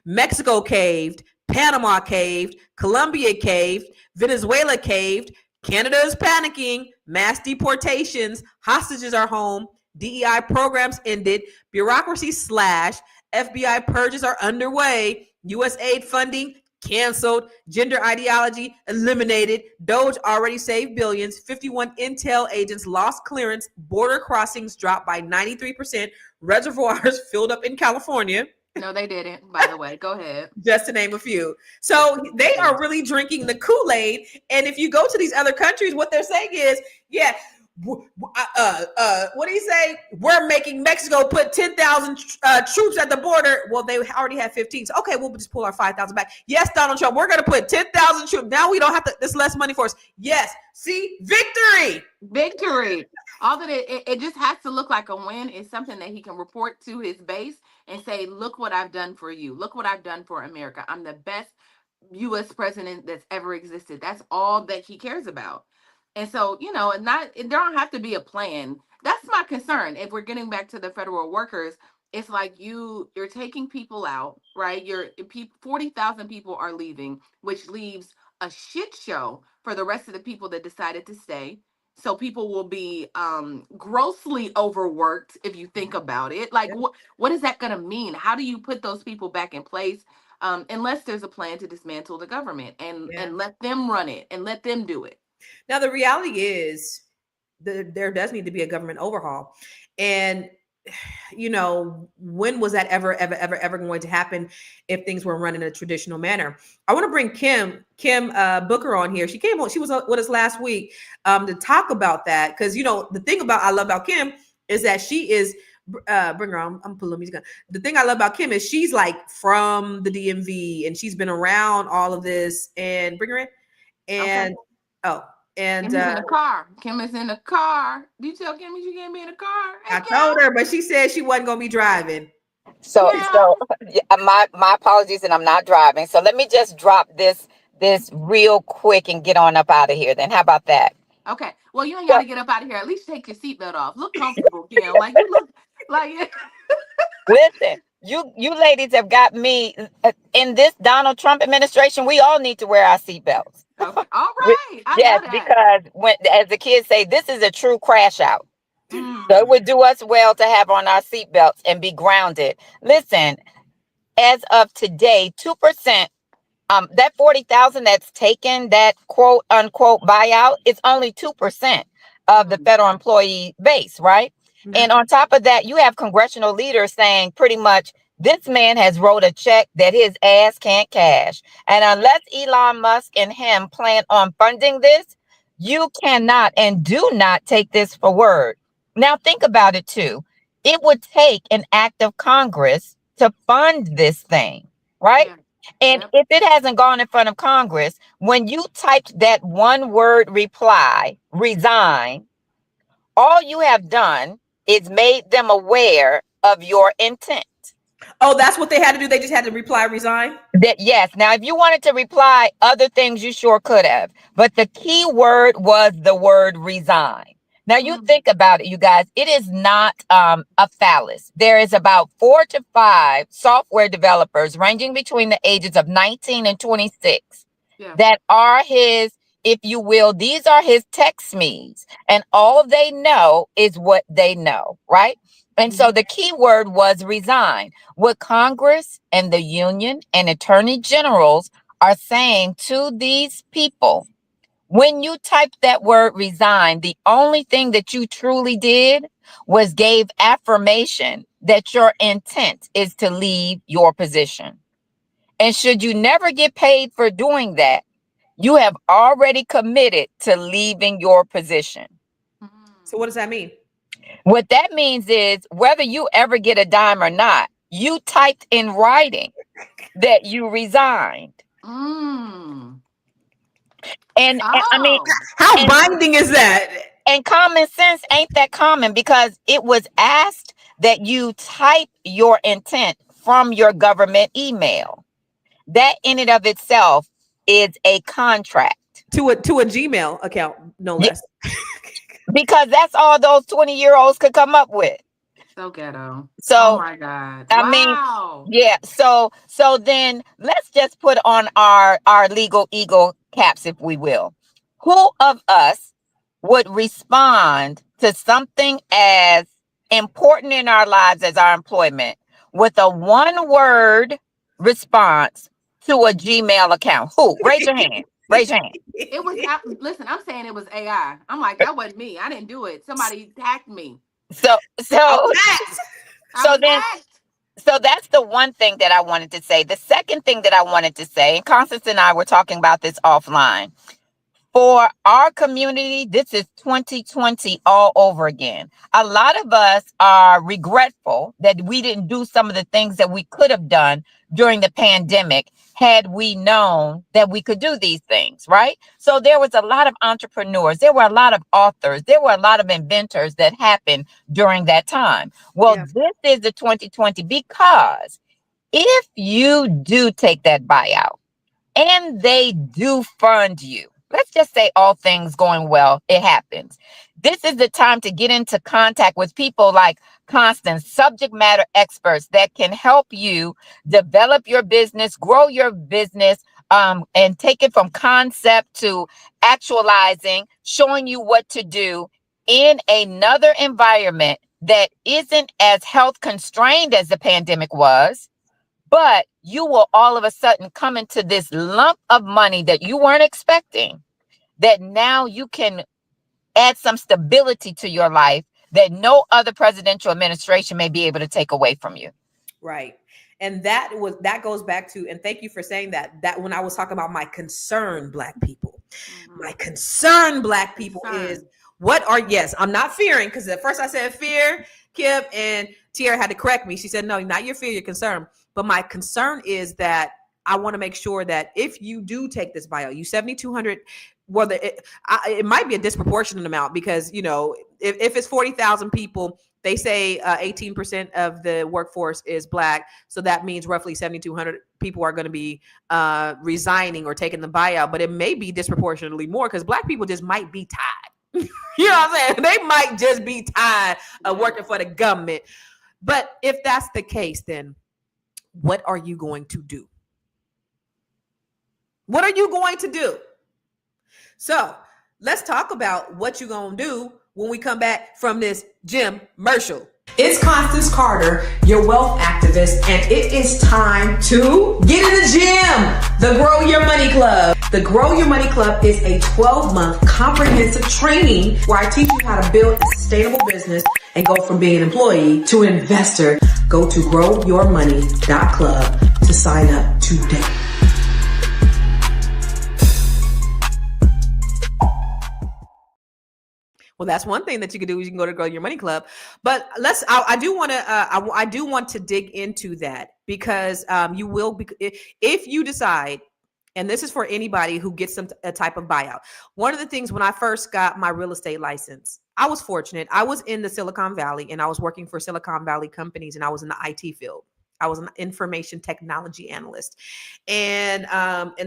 Mexico caved, Panama caved, Colombia caved, Venezuela caved, Canada is panicking, mass deportations, hostages are home, DEI programs ended, bureaucracy slashed, FBI purges are underway, U.S. aid funding canceled, gender ideology eliminated, Doge already saved billions, 51 intel agents lost clearance, border crossings dropped by 93%, reservoirs filled up in California. No, they didn't, by the way. Go ahead. Just to name a few. So they are really drinking the Kool-Aid. And if you go to these other countries, what they're saying is, yeah, what do you say? We're making Mexico put 10,000 troops at the border. Well, they already had 15. So, okay, we'll just pull our 5,000 back. Yes, Donald Trump, we're going to put 10,000 troops. Now we don't have to, this less money for us. Yes. See, victory. All that it just has to look like a win is something that he can report to his base and say, look what I've done for you. Look what I've done for America. I'm the best U.S. president that's ever existed. That's all that he cares about. And so, there don't have to be a plan. That's my concern. If we're getting back to the federal workers, it's like you're taking people out, right? 40,000 people are leaving, which leaves a shit show for the rest of the people that decided to stay. So people will be grossly overworked if you think about it. Like, what is that going to mean? How do you put those people back in place unless there's a plan to dismantle the government and let them run it and let them do it? Now, the reality is there does need to be a government overhaul. And, when was that ever going to happen if things were run in a traditional manner? I want to bring Kim Booker on here. She came on, she was with us last week to talk about that. Because, the thing I love about Kim is that she is, bring her on, I'm pulling music on. The thing I love about Kim is she's like from the DMV and she's been around all of this, and bring her in. And, and Kim is in the car. Kim is in the car. Do you tell Kimmy she can't be in the car? Hey, I told her, but she said she wasn't gonna be driving. So my apologies, and I'm not driving. So let me just drop this real quick and get on up out of here. Then how about that? Okay. Well, you ain't got to get up out of here. At least take your seatbelt off. Look comfortable, Kim. Like you look like. Listen, you ladies have got me in this Donald Trump administration. We all need to wear our seatbelts. Okay. All right. Yes, because as the kids say, this is a true crash out. So it would do us well to have on our seatbelts and be grounded. Listen, as of today, 2%, that 40,000 that's taken, that quote unquote buyout, is only 2% of the federal employee base, right? Mm-hmm. And on top of that, you have congressional leaders saying pretty much, this man has wrote a check that his ass can't cash. And unless Elon Musk and him plan on funding this, you cannot and do not take this for word. Now, think about it, too. It would take an act of Congress to fund this thing, right? Yeah. And if it hasn't gone in front of Congress, when you typed that one word reply, resign, all you have done is made them aware of your intent. Oh, that's what they had to do. They just had to reply, resign? Yes. Now, if you wanted to reply other things, you sure could have. But the key word was the word resign. Now, you think about it, you guys, it is not a phallus. There is about 4 to 5 software developers ranging between the ages of 19 and 26 that are his, if you will, these are his tech SMEs. And all they know is what they know, right? And so the key word was resign. What Congress and the union and attorney generals are saying to these people, When you typed that word resign, the only thing that you truly did was gave affirmation that your intent is to leave your position. And should you never get paid for doing that, you have already committed to leaving your position. So what does that mean? What that means is whether you ever get a dime or not, you typed in writing that you resigned. And I mean, how binding is that? And common sense ain't that common, because it was asked that you type your intent from your government email. That in and of itself is a contract. To a Gmail account, no less. Because that's all those 20-year-olds could come up with. So ghetto. So, oh my God. I mean, yeah. So then let's just put on our legal ego caps, if we will. Who of us would respond to something as important in our lives as our employment with a one-word response to a Gmail account? Who? Raise your hand. Raise your hand. It was, listen, I'm saying it was AI. I'm like, that wasn't me. I didn't do it. Somebody hacked me. So then, so that's the one thing that I wanted to say. The second thing that I wanted to say, and Constance and I were talking about this offline. For our community, this is 2020 all over again. A lot of us are regretful that we didn't do some of the things that we could have done during the pandemic had we known that we could do these things, right? So there was a lot of entrepreneurs, there were a lot of authors, there were a lot of inventors that happened during that time. Well, This is the 2020, because if you do take that buyout and they do fund you, let's just say all things going well, it happens. This is the time to get into contact with people like Constance, subject matter experts that can help you develop your business, grow your business, and take it from concept to actualizing, showing you what to do in another environment that isn't as health constrained as the pandemic was. But you will all of a sudden come into this lump of money that you weren't expecting, that now you can add some stability to your life that no other presidential administration may be able to take away from you. Right. And that goes back to, and thank you for saying that when I was talking about my concern, Black people, my concern, Black people is yes, I'm not fearing, because at first I said fear, Kim, and Tiara had to correct me. She said, no, not your fear, your concern. But my concern is that I want to make sure that if you do take this buyout, you 7,200, well, it might be a disproportionate amount, because, if it's 40,000 people, they say 18% of the workforce is Black. So that means roughly 7,200 people are going to be resigning or taking the buyout. But it may be disproportionately more, because Black people just might be tired. You know what I'm saying? They might just be tired of working for the government. But if that's the case, then what are you going to do? What are you going to do? So let's talk about what you're going to do when we come back from this gym commercial. It's Constance Carter, your wealth activist, and it is time to get in the gym. The Grow Your Money Club. The Grow Your Money Club is a 12-month comprehensive training where I teach you how to build a sustainable business and go from being an employee to an investor. Go to growyourmoney.club to sign up today. Well, that's one thing that you can do is you can go to Grow Your Money Club. But I do want to dig into that, because you will be, if you decide, and this is for anybody who gets a type of buyout. One of the things when I first got my real estate license, I was fortunate. I was in the Silicon Valley, and I was working for Silicon Valley companies, and I was in the IT field. I was an information technology analyst. And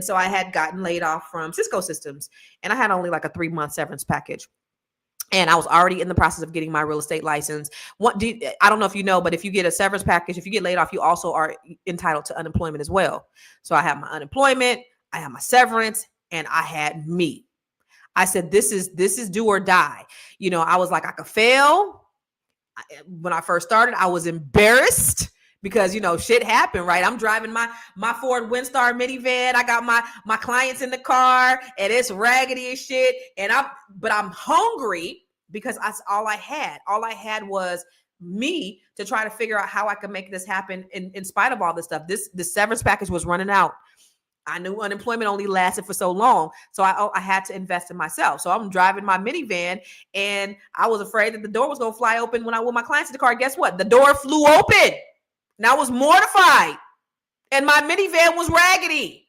so I had gotten laid off from Cisco Systems, and I had only like a 3-month severance package. And I was already in the process of getting my real estate license. I don't know if you know, but if you get a severance package, if you get laid off, you also are entitled to unemployment as well. So I have my unemployment, I have my severance, and I had me. I said, this is do or die. I was like, I could fail. When I first started, I was embarrassed because shit happened, right? I'm driving my Ford Windstar minivan. I got my clients in the car, and it's raggedy as shit. And I'm hungry because that's all I had. All I had was me to try to figure out how I could make this happen in spite of all this stuff. The severance package was running out. I knew unemployment only lasted for so long. So I had to invest in myself. So I'm driving my minivan, and I was afraid that the door was going to fly open when I with my clients in the car. Guess what? The door flew open. And I was mortified. And my minivan was raggedy,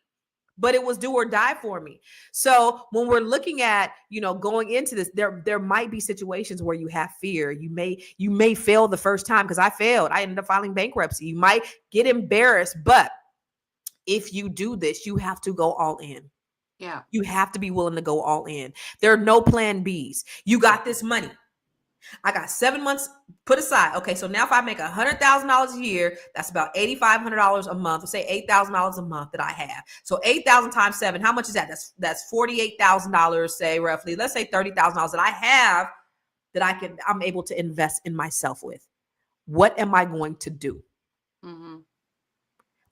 but it was do or die for me. So when we're looking at, going into this, there might be situations where you have fear. You may fail the first time, because I failed. I ended up filing bankruptcy. You might get embarrassed, but if you do this, you have to go all in. Yeah. You have to be willing to go all in. There are no plan Bs. You got this money. I got 7 months put aside. Okay, so now if I make $100,000 a year, that's about $8,500 a month. Let's say $8,000 a month that I have. So 8,000 times 7, how much is that? That's $48,000, say roughly. Let's say $30,000 that I have that I'm able to invest in myself with. What am I going to do? Mm-hmm.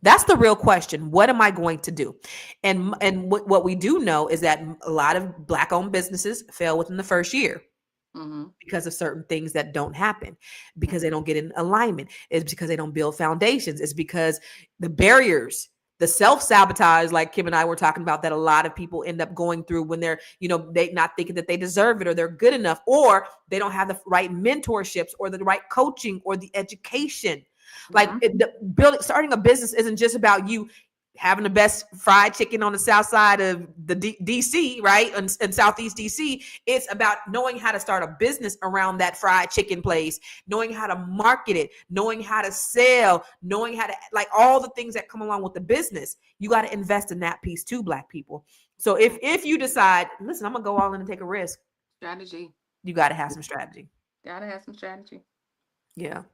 That's the real question. What am I going to do? And what we do know is that a lot of Black-owned businesses fail within the first year. Mm-hmm. Because of certain things that don't happen, because they don't get in alignment. It's because they don't build foundations. It's because the barriers, the self-sabotage, like Kim and I were talking about, that a lot of people end up going through when they're, they not thinking that they deserve it or they're good enough, or they don't have the right mentorships or the right coaching or the education. Like starting a business isn't just about you having the best fried chicken on the south side of the DC, right? And Southeast DC. It's about knowing how to start a business around that fried chicken place, knowing how to market it, knowing how to sell, knowing how to, like, all the things that come along with the business. You got to invest in that piece too, Black people. So if you decide, listen, I'm going to go all in and take a risk. Strategy. You got to have some strategy. Gotta have some strategy. Yeah.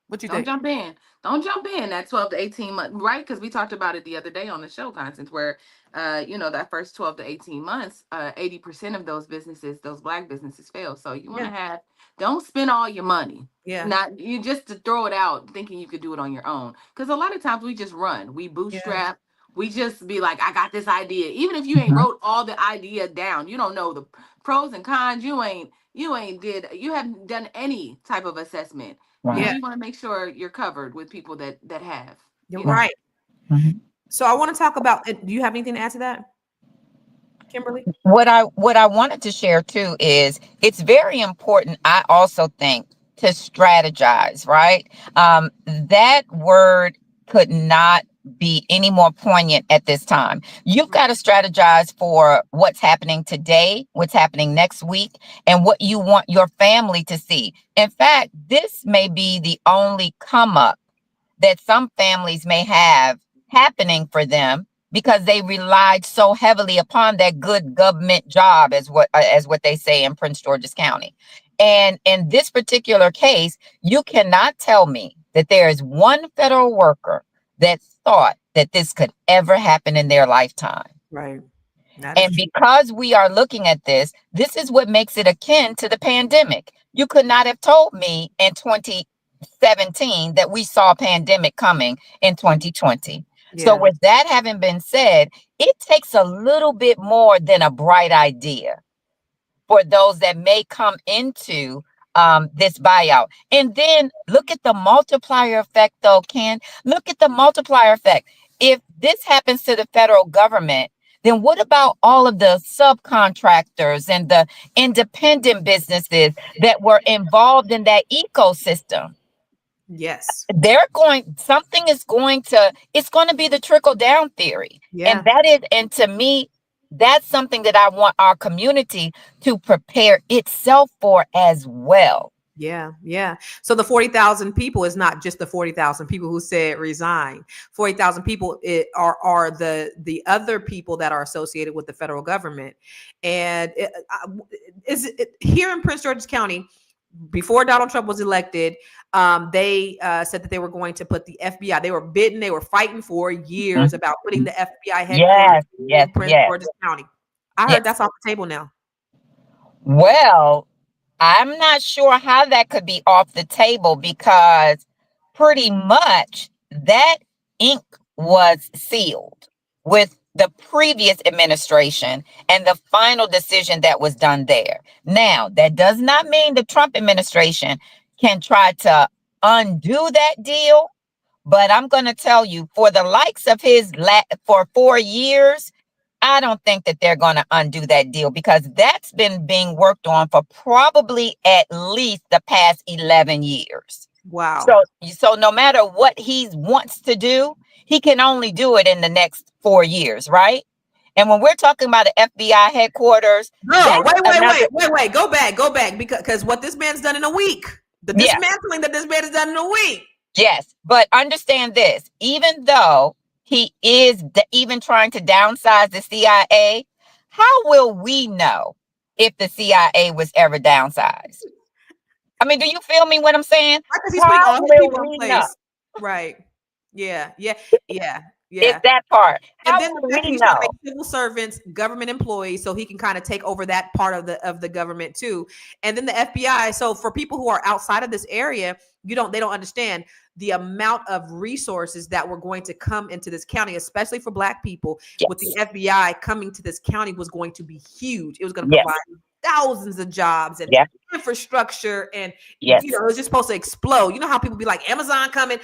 What you Don't think? jump in. Don't jump in that 12 to 18 months, right? Because we talked about it the other day on the show, Constance, where, that first 12 to 18 months, 80% of those businesses, those Black businesses fail. So you want to don't spend all your money. Yeah. Not you just to throw it out thinking you could do it on your own. Because a lot of times we just run, we bootstrap. We just be like, I got this idea. Even if you ain't wrote all the idea down, you don't know the pros and cons. You haven't done any type of assessment. Right. You want to make sure you're covered with people that have. You're right. Mm-hmm. So I want to talk about, do you have anything to add to that, Kimberly? What I wanted to share too is it's very important, I also think, to strategize, right? That word could not be any more poignant at this time. You've got to strategize for what's happening today, what's happening next week, and what you want your family to see. In fact, this may be the only come up that some families may have happening for them, because they relied so heavily upon that good government job, as what they say in Prince George's County. And in this particular case, you cannot tell me that there is one federal worker that thought that this could ever happen in their lifetime. Right. And because we are looking at this is what makes it akin to the pandemic. You could not have told me in 2017 that we saw a pandemic coming in 2020. Yeah. So with that having been said, it takes a little bit more than a bright idea for those that may come into this buyout. And then look at the multiplier effect, though, Ken. Look at the multiplier effect. If this happens to the federal government, then what about all of the subcontractors and the independent businesses that were involved in that ecosystem? Yes. It's going to be the trickle down theory. Yeah. And to me, that's something that I want our community to prepare itself for as well. Yeah. Yeah. So the 40,000 people is not just the 40,000 people who said resign. 40,000 people are the other people that are associated with the federal government. And here in Prince George's County, before Donald Trump was elected, they said that they were going to put the FBI. They were fighting for years about putting the FBI headquarters in Prince George's County. I heard that's off the table now. Well, I'm not sure how that could be off the table, because pretty much that ink was sealed with the previous administration and the final decision that was done there. Now, that does not mean the Trump administration can try to undo that deal, but I'm going to tell you, for the likes of for 4 years, I don't think that they're going to undo that deal, because that's been being worked on for probably at least the past 11 years. Wow. So no matter what he wants to do, he can only do it in the next 4 years, right? And when we're talking about the FBI headquarters, no, wait, go back, because what this man's done in a week, the dismantling that this man has done in a week. Yes, but understand this: even though he is even trying to downsize the CIA, how will we know if the CIA was ever downsized? I mean, do you feel me what I'm saying? Because he's putting all his people in place. Right. Yeah. It's that part. And then the fact that he's trying to make civil servants government employees, so he can kind of take over that part of the government too. And then the FBI. So for people who are outside of this area, they don't understand the amount of resources that were going to come into this county, especially for Black people. Yes. With the FBI coming to this county was going to be huge. It was going to provide thousands of jobs and infrastructure, and it was just supposed to explode. You know how people be like, Amazon coming,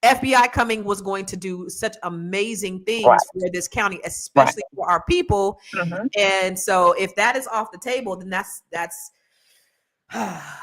FBI coming was going to do such amazing things for this county, especially for our people. And so if that is off the table, then that's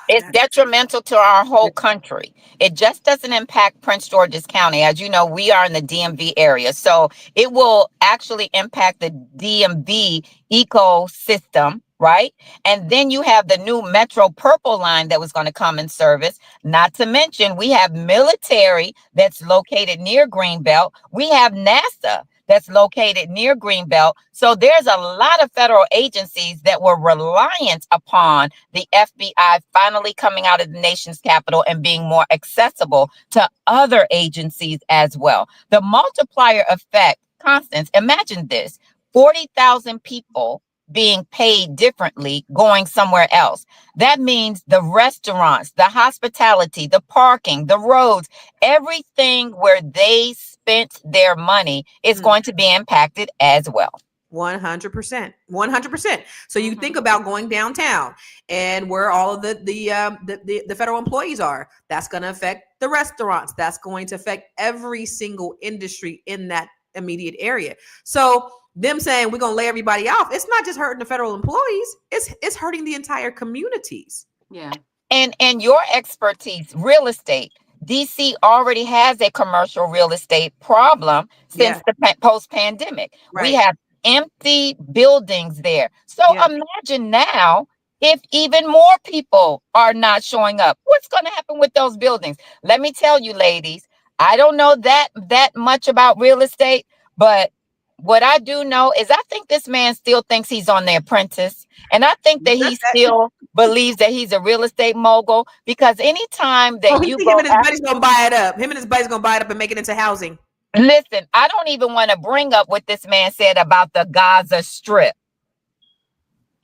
it's detrimental to our whole country. It just doesn't impact Prince George's County. As you know, we are in the DMV area, so it will actually impact the DMV ecosystem, right? And then you have the new Metro Purple line that was going to come in service. Not to mention, we have military that's located near Greenbelt. We have NASA that's located near Greenbelt. So there's a lot of federal agencies that were reliant upon the FBI finally coming out of the nation's capital and being more accessible to other agencies as well. The multiplier effect, Constance, imagine this: 40,000 people being paid differently going somewhere else. That means the restaurants, the hospitality, the parking, the roads, everything where they spent their money is going to be impacted as well. 100%. So you think about going downtown and where all of the federal employees are. That's going to affect the restaurants. That's going to affect every single industry in that immediate area. So them saying we're going to lay everybody off, it's not just hurting the federal employees, it's hurting the entire communities. Yeah. And your expertise, real estate. DC already has a commercial real estate problem since the post-pandemic. We have empty buildings there. So imagine now if even more people are not showing up. What's going to happen with those buildings? Let me tell you, ladies, I don't know that much about real estate, but what I do know is I think this man still thinks he's on The Apprentice. And I think that he still believes that he's a real estate mogul, because anytime that him and his buddy's going to buy it up. Him and his buddy's going to buy it up and make it into housing. Listen, I don't even want to bring up what this man said about the Gaza Strip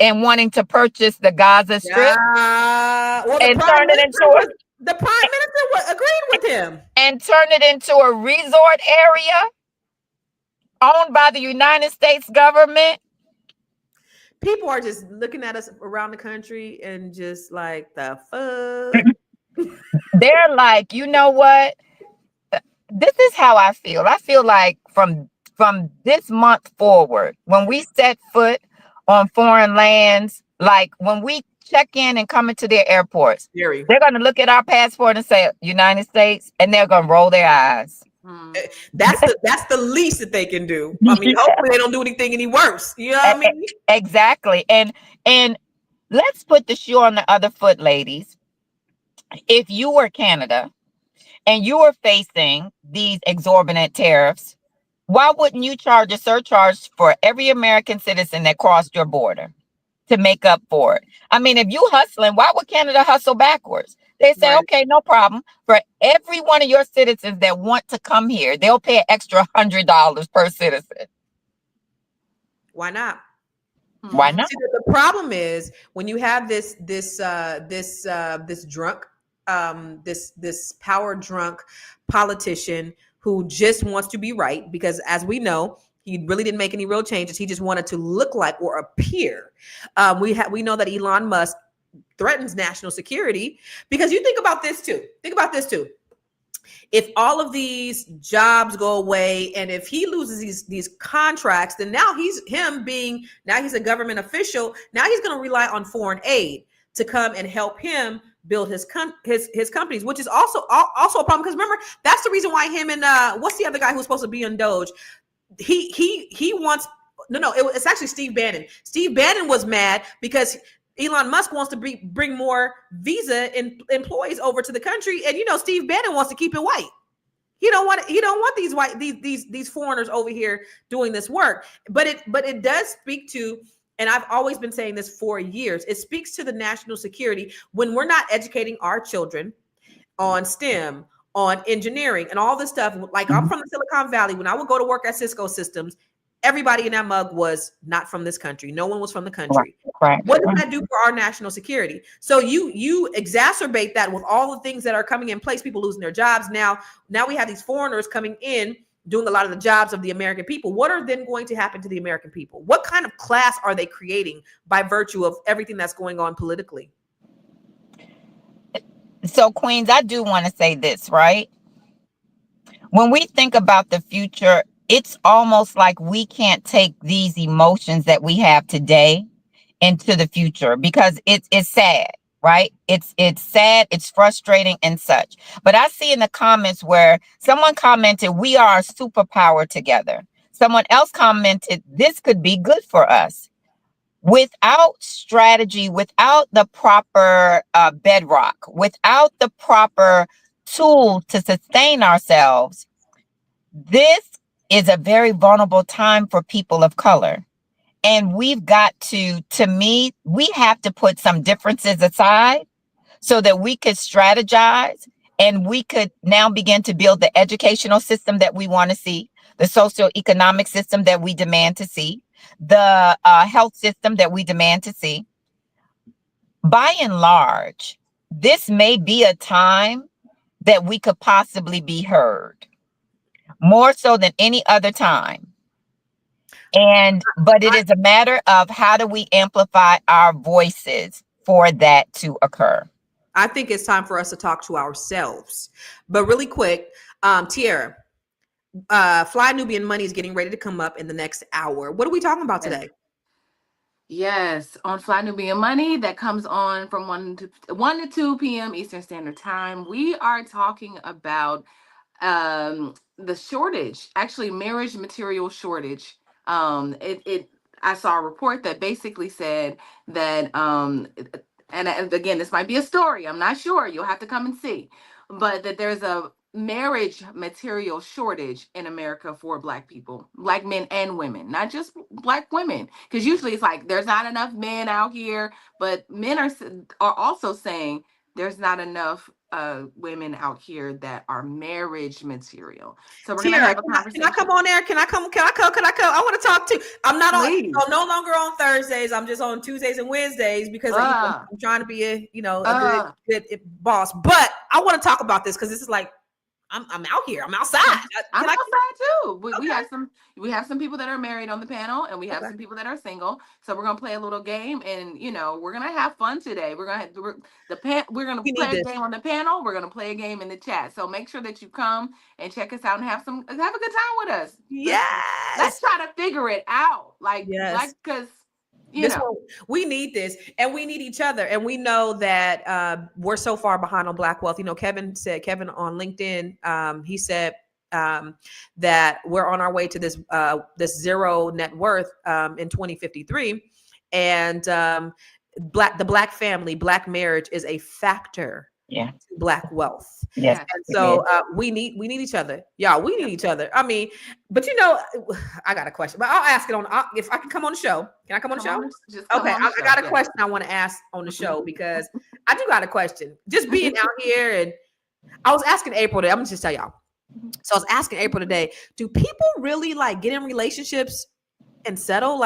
and wanting to purchase the Gaza Strip and turn it into the prime minister agreed with him and turn it into a resort area owned by the United States government. People are just looking at us around the country and just like, the fuck? They're like, you know what? This is how I feel. I feel like from this month forward, when we set foot on foreign lands, like when we check in and come into their airports, they're going to look at our passport and say United States, and they're going to roll their eyes. That's the least that they can do. I mean, hopefully they don't do anything any worse. You know what I mean? Exactly. And let's put the shoe on the other foot, ladies. If you were Canada and you were facing these exorbitant tariffs, why wouldn't you charge a surcharge for every American citizen that crossed your border to make up for it? I mean, if you hustling, why would Canada hustle backwards? They say, okay, no problem. For every one of your citizens that want to come here, they'll pay an extra $100 per citizen. Why not? Why not? See, the problem is when you have this drunk this power drunk politician who just wants to be right, because as we know, he really didn't make any real changes. He just wanted to look like or appear. We know that Elon Musk threatens national security, because you think about this too. If all of these jobs go away, and if he loses these contracts, then now he's a government official. Now he's going to rely on foreign aid to come and help him build his companies, which is also a problem, because remember, that's the reason why him and what's the other guy who's supposed to be on Doge? He wants it's actually Steve Bannon. Steve Bannon was mad because Elon Musk wants to bring more visa employees over to the country, and Steve Bannon wants to keep it white. He don't want these foreigners over here doing this work. But it does speak to, and I've always been saying this for years, it speaks to the national security when we're not educating our children on STEM, on engineering, and all this stuff. Like, I'm from the Silicon Valley. When I would go to work at Cisco Systems, everybody in that mug was not from this country. No one was from the country. Right. What does that do for our national security? So you exacerbate that with all the things that are coming in place, people losing their jobs. Now we have these foreigners coming in, doing a lot of the jobs of the American people. What are then going to happen to the American people? What kind of class are they creating by virtue of everything that's going on politically? So, Queens, I do want to say this, right? When we think about the future, it's almost like we can't take these emotions that we have today into the future, because it's sad, right? It's sad, it's frustrating and such. But I see in the comments where someone commented, we are a superpower together. Someone else commented, this could be good for us. Without strategy, without the proper bedrock, without the proper tool to sustain ourselves, this is a very vulnerable time for people of color. And we've got to me, we have to put some differences aside so that we could strategize, and we could now begin to build the educational system that we want to see, the socioeconomic system that we demand to see, the health system that we demand to see. By and large, this may be a time that we could possibly be heard, more so than any other time. But it is a matter of how do we amplify our voices for that to occur. I think it's time for us to talk to ourselves. But really quick, Tiara, Fly Nubian Money is getting ready to come up in the next hour. What are we talking about today? Yes, on Fly Nubian Money, that comes on from 1 to 2 p.m. Eastern Standard Time. We are talking about the shortage, actually marriage material shortage. I saw a report that basically said that, and again, this might be a story, I'm not sure, you'll have to come and see, but that there's a marriage material shortage in America for Black people, Black men and women, not just Black women, because usually it's like there's not enough men out here, but men are also saying there's not enough women out here that are marriage material. So we're gonna have a conversation. Can I come on there? Can I come? I want to talk to. I'm not on. So no longer on Thursdays. I'm just on Tuesdays and Wednesdays because I'm trying to be a good boss. But I want to talk about this because this is like I'm out here. I'm outside. I'm outside too. We have some people that are married on the panel, and we have some people that are single. So we're gonna play a little game, and we're gonna have fun today. We're gonna play a game on the panel. We're gonna play a game in the chat. So make sure that you come and check us out and have a good time with us. Yes. Let's try to figure it out. Because. We need this, and we need each other, and we know that we're so far behind on Black wealth. Kevin on LinkedIn, he said that we're on our way to this zero net worth in 2053, and the Black family, Black marriage is a factor to Black wealth. Yes. And so we need each other. Yeah, we need each other. I mean, but I got a question, but I'll ask it if I can come on the show. Can I come on the show? Okay, I got a question I want to ask on the show because I do got a question. Just being out here, and I was asking April today. I'm gonna just tell y'all. So I was asking April today, do people really get in relationships and settle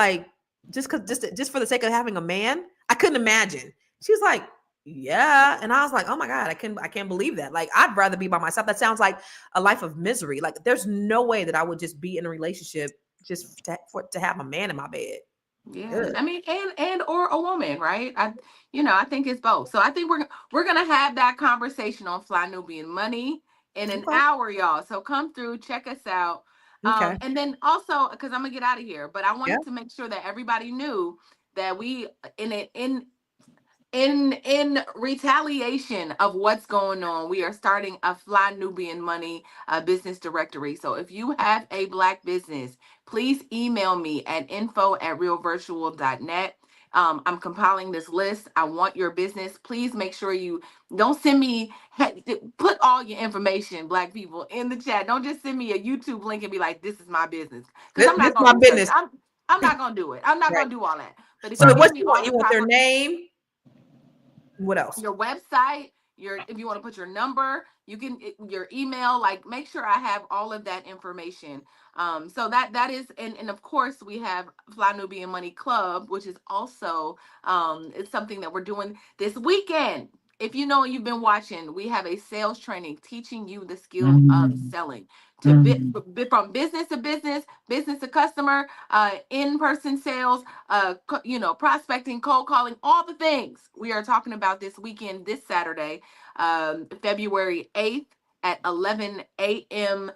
just for the sake of having a man? I couldn't imagine. She was like, Yeah. And I was like, oh my God, I can't believe that. Like, I'd rather be by myself. That sounds like a life of misery. Like, there's no way that I would just be in a relationship just to have a man in my bed. Yeah, Ugh. I mean, and or a woman, right? I think it's both. So I think we're gonna have that conversation on Fly Nubian Money in an Okay. hour, y'all. So come through, check us out, Okay. and then also because I'm gonna get out of here, but I Yeah. wanted to make sure that everybody knew that we in retaliation of what's going on, we are starting a Fly Nubian Money business directory. So if you have a Black business, please email me at info@realvirtual.net. I'm compiling this list. I want your business. Please make sure you don't send me, put all your information, Black people, in the chat. Don't just send me a YouTube link and be like, this is my business. Because I'm This not is going my to research it. business. I'm not going to do it. I'm not Right. going to do all that. But if So you what give me you all want? the You want their proper name? What else? your website, if you want to put your number, you can your email, like make sure I have all of that information. So that is, and of course we have Fly Nubian Money Club, which is also it's something that we're doing this weekend. If you know, you've been watching, we have a sales training teaching you the skill of selling to from business to business, business to customer, in-person sales, prospecting, cold calling, all the things we are talking about this weekend, this Saturday, February 8th at 11 a.m.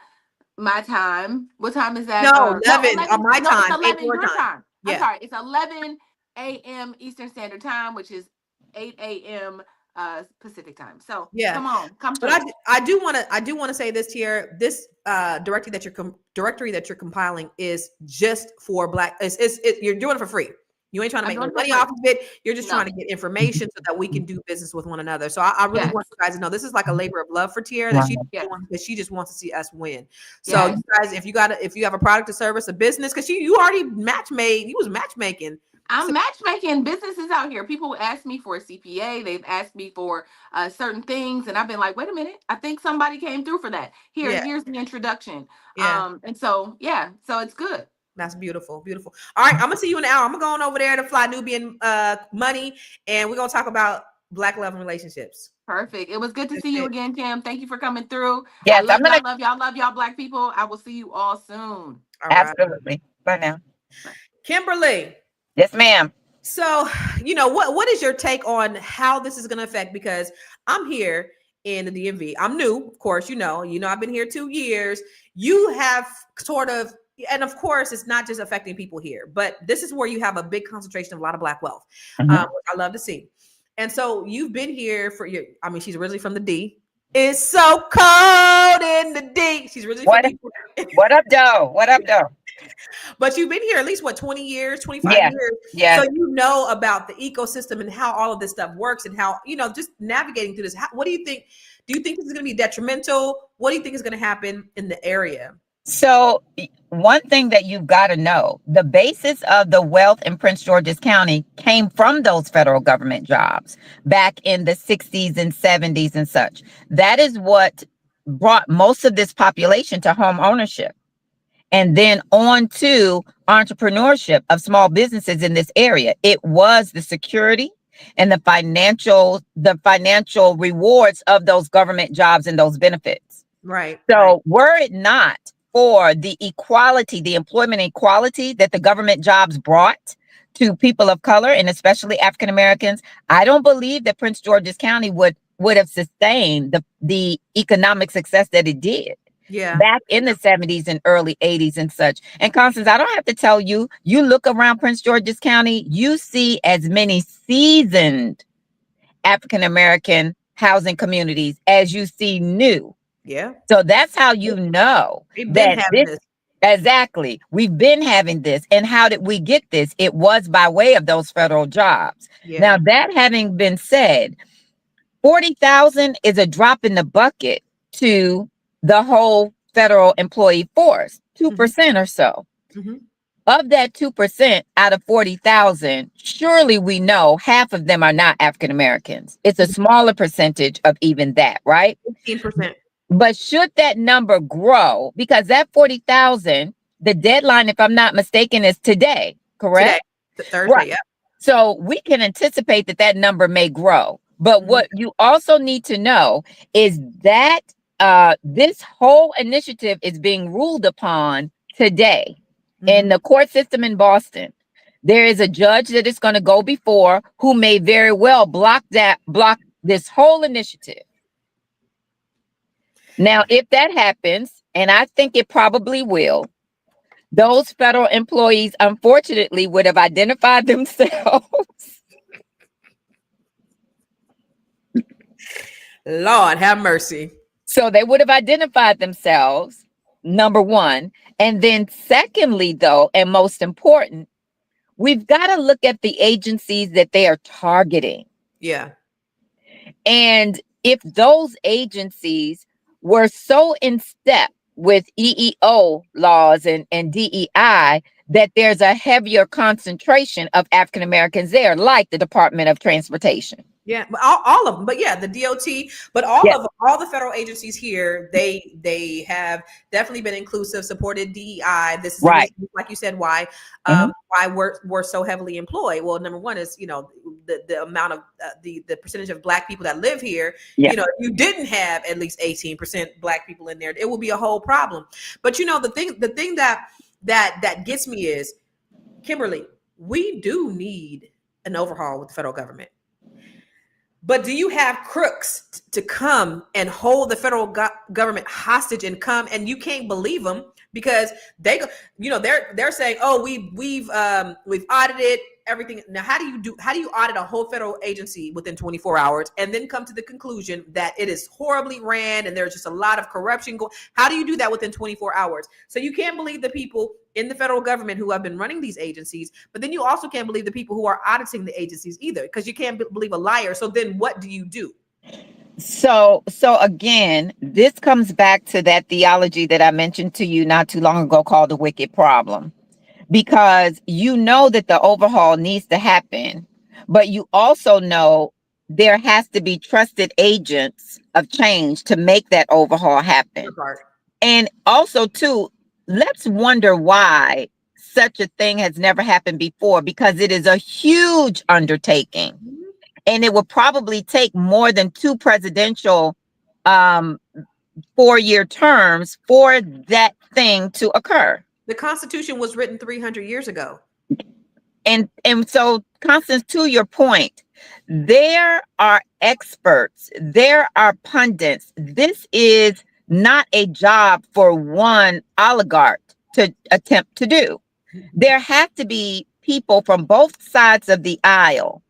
my time. What time is that? No, No, 11 on 11. my No, it's time, 8 11 your your time. time. I'm Yeah. sorry. It's 11 a.m. Eastern Standard Time, which is 8 a.m. Pacific time. So Yeah. come on, come But through. I do want to say this here. This directory that you're compiling is just for Black. You're doing it for free. You ain't trying to I'm make no doing it for money free. off of it. You're just trying No. to get information so that we can do business with one another. So I really Yes. want you guys to know this is like a labor of love for Tiara that Yes. she just wants to see us win. So Yes. you guys, if you have a product or service, a business, because you already you was matchmaking. I'm So matchmaking businesses out here. People ask me for a CPA. They've asked me for certain things, and I've been like, "Wait a minute, I think somebody came through for that." yeah, Here's the introduction. yeah. And so yeah, so it's good. That's beautiful, beautiful. All right, I'm gonna see you in an hour. I'm going over there to Fly Nubian Money, and we're gonna talk about Black love and relationships. Perfect. It was good to That's see you it. again, Kim. Thank you for coming through. I Yes, I'm love gonna y'all, love y'all, Black people. I will see you all soon. All right, absolutely. Bye now. Kimberly. Yes, ma'am. So, what is your take on how this is going to affect? Because I'm here in the DMV. I'm new, of course. I've been here 2 years. You have sort of, and of course, it's not just affecting people here, but this is where you have a big concentration of a lot of Black wealth, which I love to see. And so you've been here she's originally from the D. It's so cold in the D. She's originally from What Detroit. what up, though? What up, though? But you've been here at least 20 years, 25 Yeah, years. yeah. So you know about the ecosystem and how all of this stuff works and how, just navigating through this. What do you think? Do you think this is going to be detrimental? What do you think is going to happen in the area? So one thing that you've got to know, the basis of the wealth in Prince George's County came from those federal government jobs back in the 60s and 70s and such. That is what brought most of this population to home ownership. And then on to entrepreneurship of small businesses in this area. It was the security and the financial rewards of those government jobs and those benefits. Right. So were it not for the equality, the employment equality that the government jobs brought to people of color and especially African Americans, I don't believe that Prince George's County would have sustained the economic success that it did. Yeah. Back in the 70s and early 80s and such. And Constance, I don't have to tell you, you look around Prince George's County, you see as many seasoned African American housing communities as you see new. Yeah. So that's how you know We've been having this. Exactly. We've been having this. And how did we get this? It was by way of those federal jobs. Yeah. Now, that having been said, 40,000 is a drop in the bucket to the whole federal employee force, 2% or so. Mm-hmm. Of that 2% out of 40,000, surely we know half of them are not African Americans. It's a smaller percentage of even that, right? 15%. But should that number grow, because that 40,000, the deadline, if I'm not mistaken, is today, correct? Today, Thursday, Right. yeah. So we can anticipate that number may grow. But what you also need to know is that this whole initiative is being ruled upon today in the court system in Boston. There is a judge that is going to go before who may very well block this whole initiative. Now, if that happens, and I think it probably will, those federal employees, unfortunately, would have identified themselves. Lord have mercy. So they would have identified themselves, number one. And then secondly, though, and most important, we've got to look at the agencies that they are targeting. Yeah. And if those agencies were so in step with EEO laws and DEI that there's a heavier concentration of African Americans there, like the Department of Transportation. Yeah, but all of them. But yeah, the DOT, but all the federal agencies here, they have definitely been inclusive, supported DEI. This is right, like you said, why we're so heavily employed. Well, number one is the amount of the percentage of Black people that live here. Yeah. If you didn't have at least 18% Black people in there, it will be a whole problem. But the thing that gets me is, Kimberly, we do need an overhaul with the federal government. But do you have crooks to come and hold the federal government hostage and come, and you can't believe them because they're saying, oh, we've audited everything. Now, how do you audit a whole federal agency within 24 hours and then come to the conclusion that it is horribly ran and there's just a lot of corruption how do you do that within 24 hours? So you can't believe the people in the federal government who have been running these agencies, but then you also can't believe the people who are auditing the agencies either, because you can't believe a liar. So then what do you do? So again, this comes back to that theology that I mentioned to you not too long ago called the wicked problem. Because you know that the overhaul needs to happen, but you also know there has to be trusted agents of change to make that overhaul happen. And also, too, let's wonder why such a thing has never happened before, because it is a huge undertaking. And it will probably take more than 2 presidential 4-year terms for that thing to occur. The Constitution was written 300 years ago. And so, Constance, to your point, there are experts, there are pundits. This is not a job for one oligarch to attempt to do. There have to be people from both sides of the aisle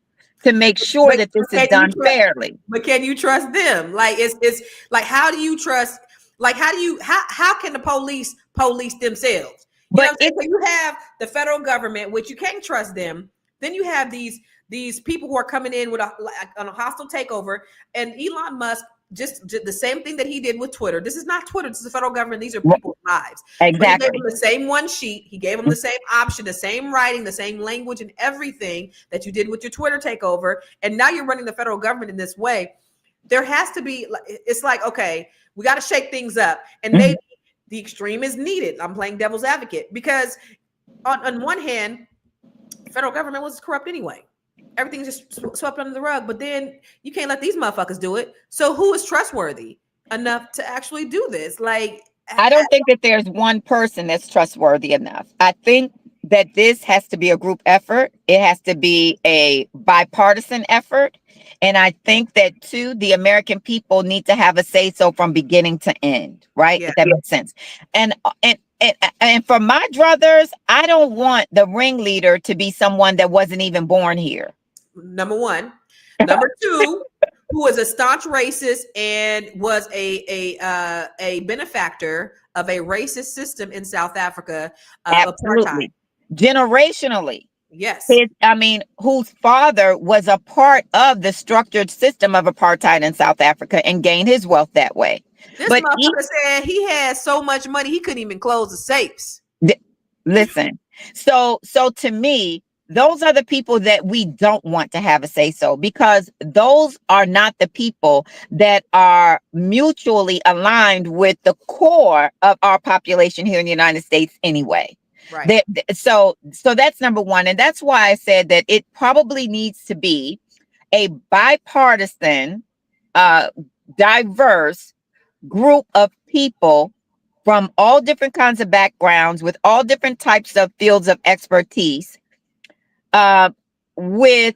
to make sure that this is done fairly. But can you trust them? Like, it's like, how do you trust? Like, how can the police themselves? But if you have the federal government, which you can't trust them, then you have these people who are coming in with on a hostile takeover. And Elon Musk, just the same thing that he did with Twitter. This is not Twitter. This is the federal government. These are people's lives. Exactly. But he gave them the same one sheet. He gave them the same option, the same writing, the same language, and everything that you did with your Twitter takeover. And now you're running the federal government in this way. There has to be. It's like, okay, we got to shake things up, and maybe the extreme is needed. I'm playing devil's advocate because on one hand, the federal government was corrupt anyway. Everything's just swept under the rug, but then you can't let these motherfuckers do it. So who is trustworthy enough to actually do this? Like, I don't think that there's one person that's trustworthy enough. I think that this has to be a group effort. It has to be a bipartisan effort. And I think that, too, the American people need to have a say-so from beginning to end, right? Yeah. If that makes sense. And for my druthers, I don't want the ringleader to be someone that wasn't even born here. Number one. Number two, who is a staunch racist and was a benefactor of a racist system in South Africa. Absolutely. Generationally. Yes. Whose father was a part of the structured system of apartheid in South Africa and gained his wealth that way. This motherfucker said he had so much money he couldn't even close the safes. Listen, so to me, those are the people that we don't want to have a say-so, because those are not the people that are mutually aligned with the core of our population here in the United States anyway. Right. So that's number one. And that's why I said that it probably needs to be a bipartisan, diverse group of people from all different kinds of backgrounds with all different types of fields of expertise, with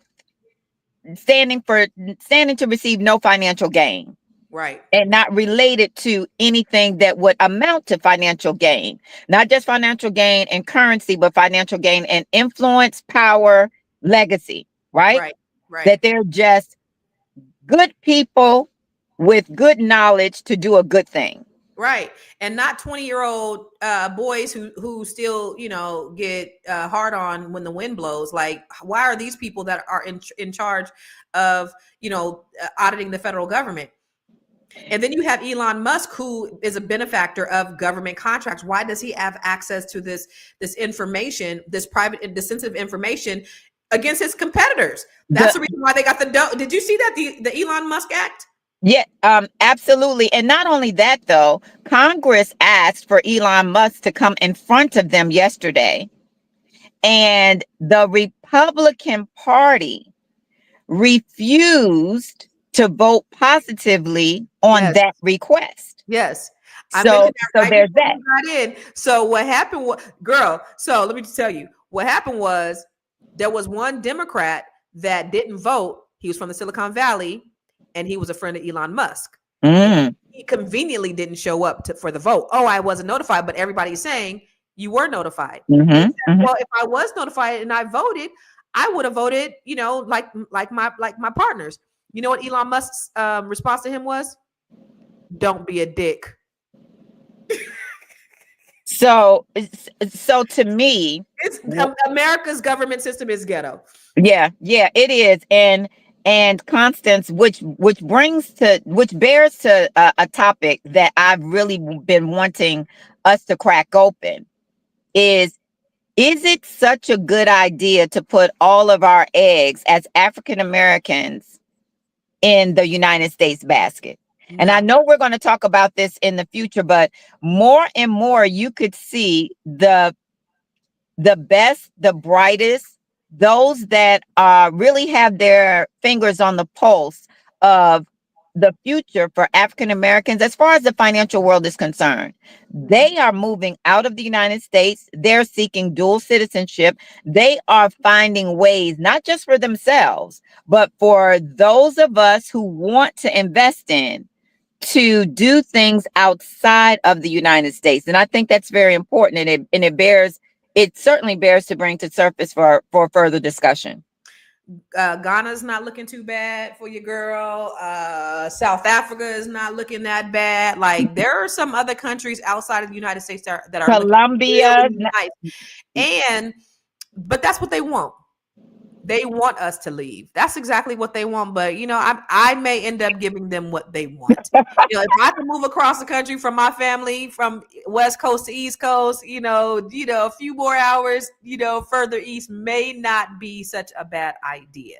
standing to receive no financial gain. Right. And not related to anything that would amount to financial gain. Not just financial gain and currency, but financial gain and influence, power, legacy, right? Right. Right. That they're just good people with good knowledge to do a good thing. Right. And not 20-year-old boys who still, get hard on when the wind blows. Like, why are these people that are in charge of, auditing the federal government? And then you have Elon Musk, who is a benefactor of government contracts. Why does he have access to this information, this private and sensitive information against his competitors? That's the reason why they got did you see that, the Elon Musk Act? Yeah, absolutely. And not only that, though, Congress asked for Elon Musk to come in front of them yesterday. And the Republican Party refused to vote positively on that request. Yes. So there's that. So what happened was, so let me just tell you, what happened was there was one Democrat that didn't vote. He was from the Silicon Valley and he was a friend of Elon Musk. He conveniently didn't show up for the vote. Oh, I wasn't notified, but everybody's saying you were notified. Well, if I was notified and I voted, I would have voted, like my partners. You know what Elon Musk's response to him was? Don't be a dick. So to me, it's America's government system is ghetto. Yeah, it is. And Constance, which bears to a topic that I've really been wanting us to crack open is it such a good idea to put all of our eggs as African Americans in the United States basket? No. And I know we're going to talk about this in the future, but more and more you could see the best, the brightest, those that really have their fingers on the pulse of the future for African Americans as far as the financial world is concerned. They are moving out of the United States. They're seeking dual citizenship. They are finding ways, not just for themselves, but for those of us who want to invest in, to do things outside of the United States. And I think that's very important. And it certainly bears to bring to surface for further discussion. Ghana's not looking too bad for your girl. South Africa is not looking that bad. Like, there are some other countries outside of the United States that are Colombia, really nice. But that's what they want. They want us to leave. That's exactly what they want. But I may end up giving them what they want. If I can move across the country from my family, from West Coast to East Coast, a few more hours, further east may not be such a bad idea.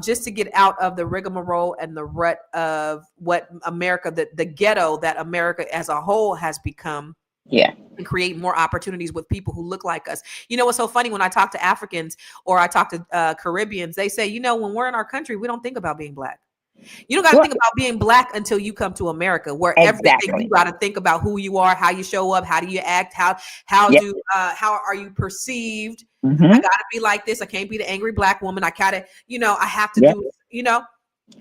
Just to get out of the rigmarole and the rut of what America, the ghetto that America as a whole has become. Yeah. And create more opportunities with people who look like us. What's so funny, when I talk to Africans or I talk to Caribbeans, they say, when we're in our country, we don't think about being Black. You don't got to think about being Black until you come to America, where everything you got to think about who you are, how you show up, how do you act, how are you perceived? I got to be like this. I can't be the angry Black woman. I gotta, I have to do,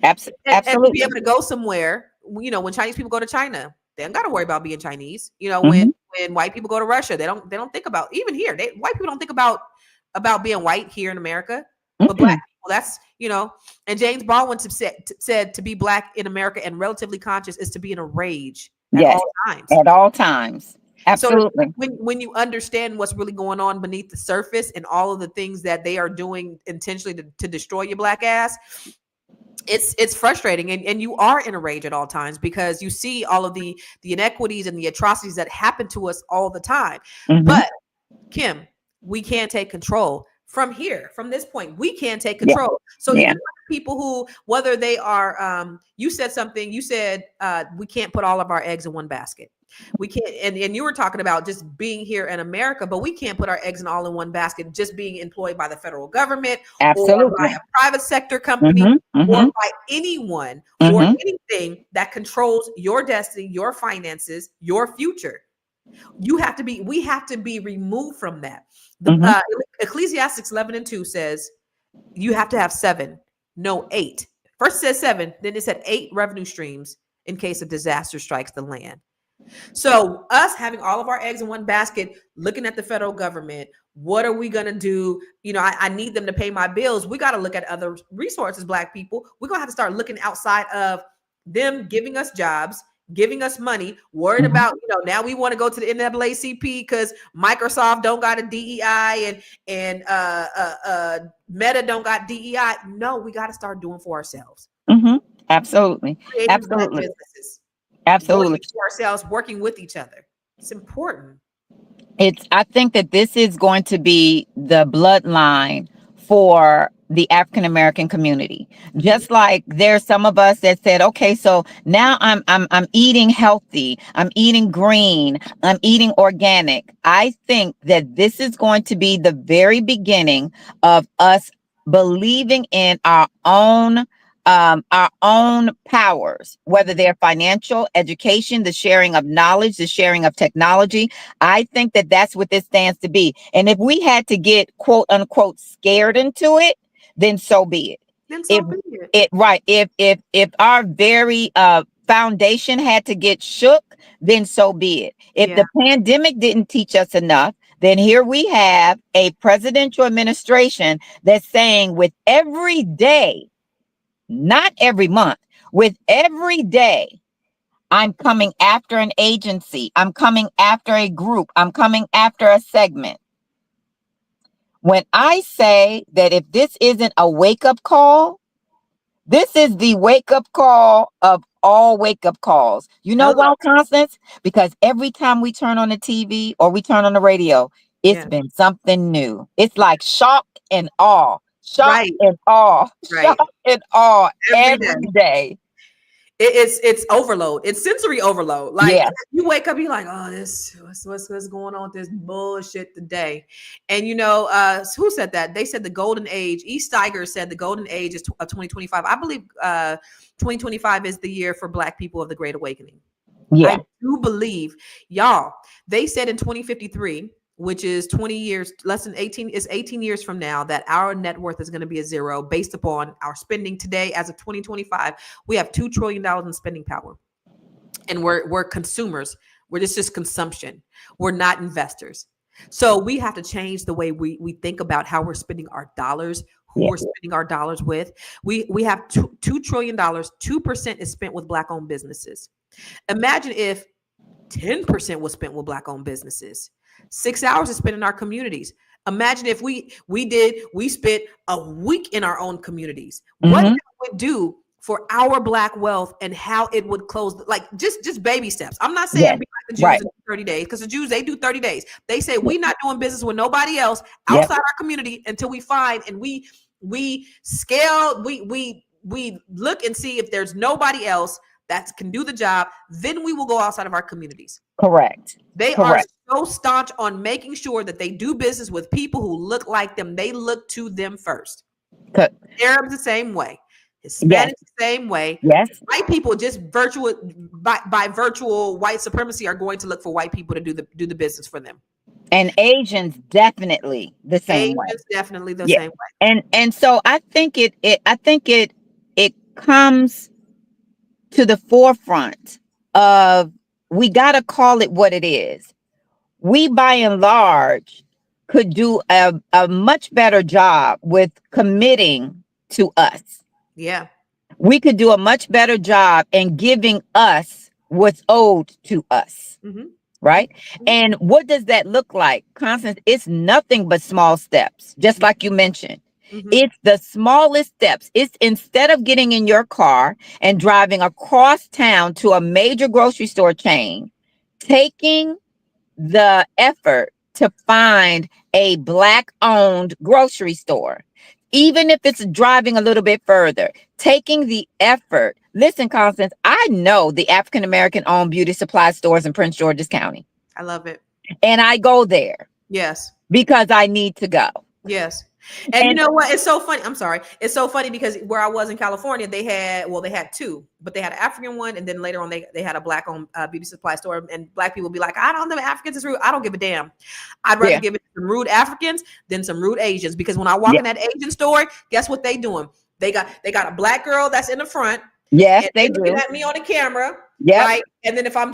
Absolutely. And to be able to go somewhere, when Chinese people go to China, they don't got to worry about being Chinese. When white people go to Russia, they don't think about, even here, white people don't think about being white here in America, but Black people, that's, and James Baldwin said to be Black in America and relatively conscious is to be in a rage all times. At all times. Absolutely. So when you understand what's really going on beneath the surface and all of the things that they are doing intentionally to destroy your Black ass, it's frustrating, and you are in a rage at all times because you see all of the inequities and the atrocities that happen to us all the time. But Kim, we can't take control from here, from this point. We can't take control. So even people who, whether they are, you said we can't put all of our eggs in one basket. We can't, and you were talking about just being here in America, but we can't put our eggs in all in one basket, just being employed by the federal government or by Absolutely. a private sector company or by anyone or anything that controls your destiny, your finances, your future. We have to be removed from that. Ecclesiastes 11:2 says you have to have 7, no 8. First it says 7, then it said 8 revenue streams in case a disaster strikes the land. So us having all of our eggs in one basket, looking at the federal government, what are we going to do? I need them to pay my bills. We got to look at other resources, Black people. We're going to have to start looking outside of them giving us jobs, giving us money, worried about, now we want to go to the NAACP because Microsoft don't got a DEI and Meta don't got DEI. No, we got to start doing for ourselves. Absolutely. Creating Absolutely. businesses. Absolutely. Working for ourselves, working with each other. It's important. I think that this is going to be the bloodline for the African American community. Just like there's some of us that said, okay, so now I'm eating healthy, I'm eating green, I'm eating organic. I think that this is going to be the very beginning of us believing in our own powers, whether they're financial, education, the sharing of knowledge, the sharing of technology. I think that that's what this stands to be. And if we had to get quote unquote scared into it, then so be it. Then so be it. Right. If our very foundation had to get shook, then so be it. If the pandemic didn't teach us enough, then here we have a presidential administration that's saying with every day, not every month, with every day, I'm coming after an agency. I'm coming after a group. I'm coming after a segment. When I say that if this isn't a wake-up call, this is the wake-up call of all wake-up calls. You know why, Constance? Because every time we turn on the TV or we turn on the radio, it's been something new. It's like shock and awe. Shock and awe. Shock and awe every day. It's overload. It's sensory overload. Like you wake up, you're like, oh, what's going on with this bullshit today? And who said that? They said the golden age. E. Steiger said the golden age is 2025. I believe 2025 is the year for Black people of the Great Awakening. I do believe, y'all. They said in 2053, which is 20 years, less than 18, is 18 years from now, that our net worth is going to be a zero based upon our spending today. As of 2025, we have $2 trillion in spending power. And we're consumers. We're just consumption. We're not investors. So we have to change the way we think about how we're spending our dollars, who we're spending our dollars with. We have $2 trillion, 2% is spent with Black-owned businesses. Imagine if 10% was spent with Black-owned businesses. 6 hours is spent in our communities. Imagine if we spent a week in our own communities. What that would do for our Black wealth and how it would close, like just baby steps. I'm not saying be like the Jews in 30 days, because the Jews, they do 30 days. They say we're not doing business with nobody else outside our community until we find and we scale, we look and see if there's nobody else that can do the job, then we will go outside of our communities. Correct. They are so staunch on making sure that they do business with people who look like them. They look to them first. Arabs the same way. Hispanics the same way. White people just by virtual white supremacy are going to look for white people to do the business for them. And Asians definitely the same way. Definitely the same way. And so I think it comes to the forefront of, we got to call it what it is. We, by and large, could do a much better job with committing to us. Yeah. We could do a much better job in giving us what's owed to us. Right? And what does that look like? Constance, it's nothing but small steps, just like you mentioned. It's the smallest steps. It's instead of getting in your car and driving across town to a major grocery store chain, taking the effort to find a Black-owned grocery store, even if it's driving a little bit further, taking the effort Listen, Constance, I know the African American owned beauty supply stores in Prince George's County, I love it. and I go there Yes. because I need to go. Yes. And you And know what? It's so funny. I'm sorry. It's so funny because where I was in California, they had two, but they had an African one, and then later on they had a black owned beauty supply store. And black people be like, I don't know, Africans is rude. I don't give a damn. I'd rather yeah, give it to some rude Africans than some rude Asians, because when I walk yeah, in that Asian store, guess what they doing? They got a black girl that's in the front, yes, and they they're looking do. at me on the camera, Yep. right? And then if I'm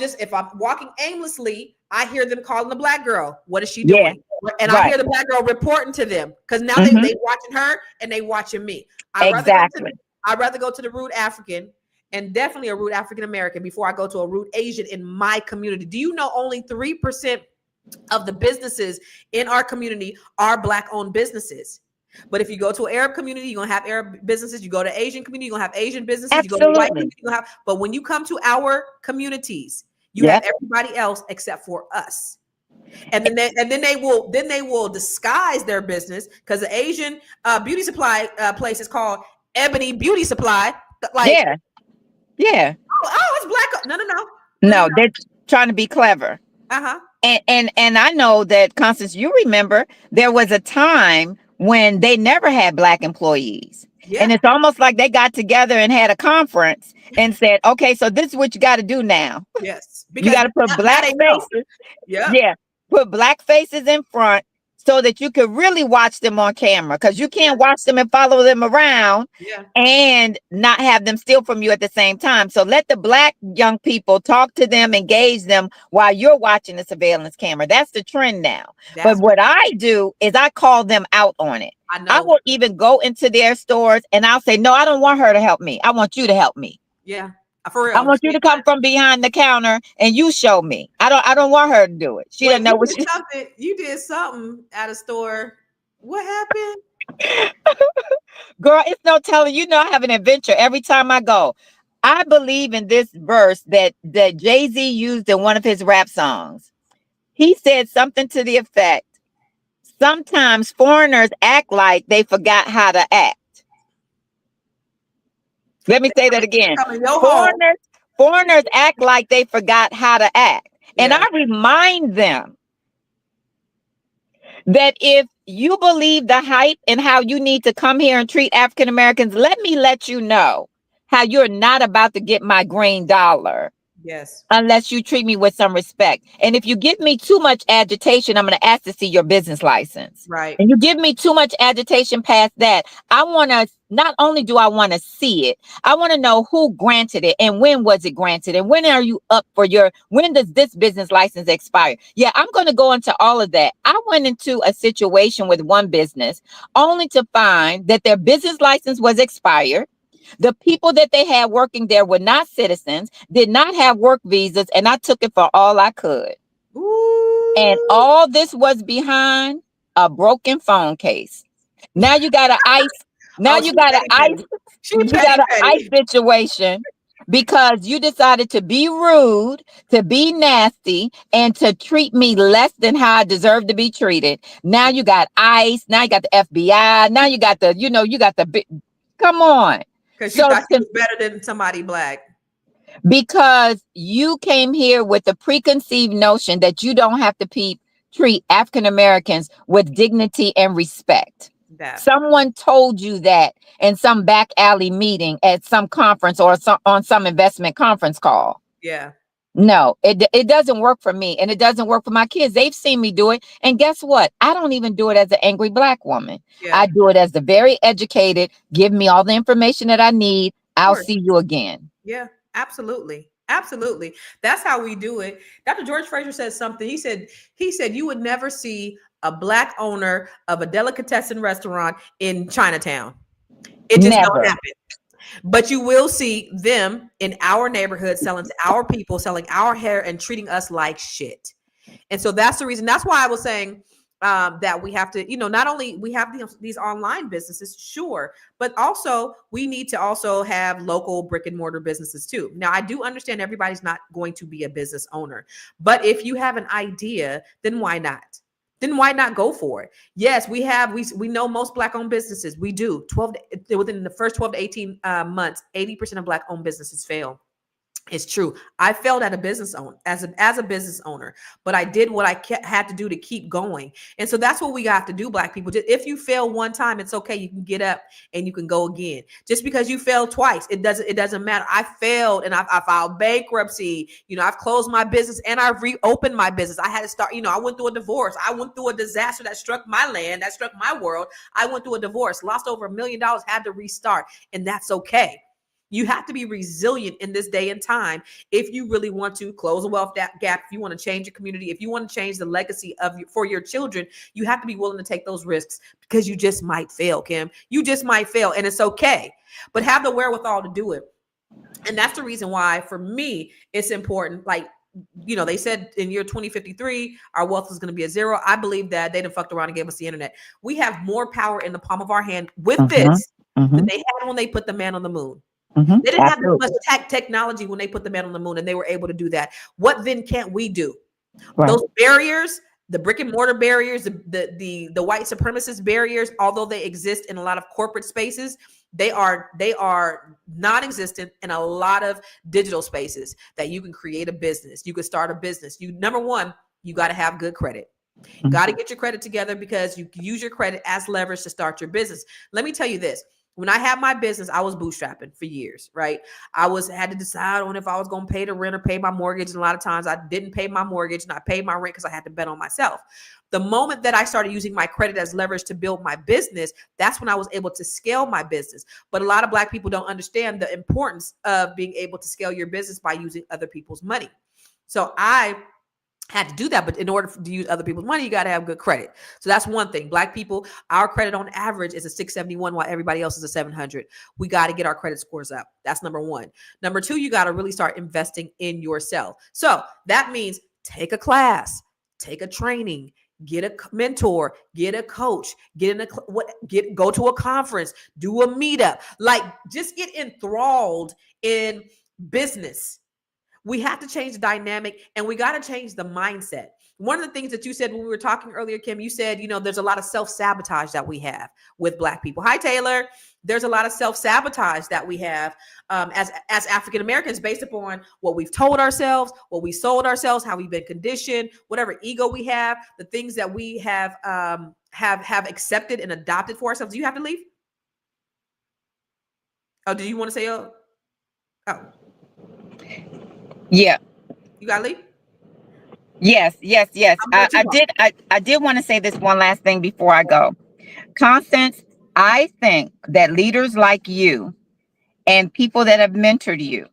walking aimlessly, I hear them calling the black girl. What is she Yeah. doing? And I Right. hear the black girl reporting to them, because now Mhm. they watching her and they watching me. Exactly. I'd rather go to the rude African, and definitely a rude African American, before I go to a rude Asian in my community. Do you know only 3% of the businesses in our community are black owned businesses? But if you go to an Arab community, you're gonna have Arab businesses. You go to Asian community, you're gonna have Asian businesses. You go to white Absolutely. community, you're gonna have. But when you come to our communities, you Yeah. have everybody else except for us. And then they will disguise their business, because the Asian beauty supply place is called Ebony Beauty Supply. Like, Yeah. Yeah. oh, it's black. No. No, they're trying to be clever. Uh-huh. And I know that, Constance, you remember there was a time when they never had black employees. Yeah. And it's almost like they got together and had a conference and said, okay, so this is what you got to do now. Yes. You got to put now black they know. faces. Yeah. Yeah. Put black faces in front so that you could really watch them on camera, because you can't watch them and follow them around Yeah. and not have them steal from you at the same time. So let the black young people talk to them, engage them while you're watching the surveillance camera. That's the trend now. That's But what I do is I call them out on it. I know. I will even go into their stores and I'll say, no, I don't want her to help me. I want you to help me. Yeah. For real. I want you to come from behind the counter and you show me. I don't want her to do it. She doesn't know what she. You did something at a store. What happened? Girl, it's no telling. You know, I have an adventure every time I go. I believe in this verse that Jay-Z used in one of his rap songs. He said something to the effect, sometimes foreigners act like they forgot how to act. Let me say that again. Foreigners act like they forgot how to act. And I remind them that if you believe the hype and how you need to come here and treat African Americans, let me let you know how you're not about to get my green dollar. Yes. Unless you treat me with some respect. And if you give me too much agitation, I'm going to ask to see your business license. Right. And you give me too much agitation past that, I want to, not only do I want to see it, I want to know who granted it and when was it granted and when are you up for when does this business license expire? Yeah, I'm going to go into all of that. I went into a situation with one business only to find that their business license was expired. The people that they had working there were not citizens, did not have work visas, and I took it for all I could. Ooh. And all this was behind a broken phone case. Now you got an ice. Now you got an ice. You got an ice situation because you decided to be rude, to be nasty, and to treat me less than how I deserve to be treated. Now you got ICE. Now you got the FBI. Now you got come on. Because you thought she was better than somebody black. Because you came here with the preconceived notion that you don't have to treat African Americans with dignity and respect. Someone told you that in some back alley meeting at some conference or on some investment conference call. Yeah. No, it doesn't work for me, and it doesn't work for my kids. They've seen me do it. And guess what? I don't even do it as an angry black woman. Yeah. I do it as the very educated, give me all the information that I need. I'll see you again. Yeah, absolutely. Absolutely. That's how we do it. Dr. George Fraser said something. He said you would never see a black owner of a delicatessen restaurant in Chinatown. It just don't happen. But you will see them in our neighborhood selling to our people, selling our hair and treating us like shit. And so that's the reason. That's why I was saying that we have to, not only we have these online businesses, sure, but also we need to also have local brick and mortar businesses too. Now, I do understand everybody's not going to be a business owner, but if you have an idea, then why not? then why not go for it? Yes, we know most Black owned businesses. We do within the first 12 to 18 months, 80% of Black owned businesses fail. It's true. I failed at a business owner as a business owner, but I did what I had to do to keep going. And so that's what we got to do, Black people. If you fail one time, it's okay. You can get up and you can go again. Just because you failed twice, it doesn't matter. I failed and I filed bankruptcy. I've closed my business and I've reopened my business. I had to start. I went through a divorce. I went through a disaster that struck my land, that struck my world. I went through a divorce, lost over $1 million, had to restart, and that's okay. You have to be resilient in this day and time if you really want to close a wealth gap, if you want to change your community, if you want to change the legacy for your children. You have to be willing to take those risks, because you just might fail, Kim. You just might fail, and it's okay. But have the wherewithal to do it. And that's the reason why, for me, it's important. Like, they said in year 2053, our wealth is going to be at zero. I believe that they done fucked around and gave us the internet. We have more power in the palm of our hand with this than they had when they put the man on the moon. They didn't have this much technology when they put the man on the moon, and they were able to do that. What then can't we do? Right. Those barriers, the brick and mortar barriers, the white supremacist barriers, although they exist in a lot of corporate spaces, they are non-existent in a lot of digital spaces that you can create a business. You can start a business. Number one, you got to have good credit. You got to get your credit together, because you can use your credit as leverage to start your business. Let me tell you this. When I had my business, I was bootstrapping for years, right? I had to decide on if I was going to pay the rent or pay my mortgage. And a lot of times I didn't pay my mortgage, and I paid my rent because I had to bet on myself. The moment that I started using my credit as leverage to build my business, that's when I was able to scale my business. But a lot of Black people don't understand the importance of being able to scale your business by using other people's money. So I had to do that, but in order to use other people's money, you got to have good credit. So that's one thing. Black people, our credit on average is a 671, while everybody else is a 700. We got to get our credit scores up. That's number one. Number two, you got to really start investing in yourself. So that means take a class, take a training, get a mentor, get a coach, go to a conference, do a meetup, like just get enthralled in business. We have to change the dynamic, and we got to change the mindset. One of the things that you said when we were talking earlier, Kim, you said, there's a lot of self-sabotage that we have with Black people. Hi, Taylor. There's a lot of self-sabotage that we have as African Americans, based upon what we've told ourselves, what we sold ourselves, how we've been conditioned, whatever ego we have, the things that we have accepted and adopted for ourselves. Do you have to leave? Oh, do you want to say, oh? Yeah. You gotta leave? Yes. I did want to say this one last thing before I go. Constance, I think that leaders like you and people that have mentored you,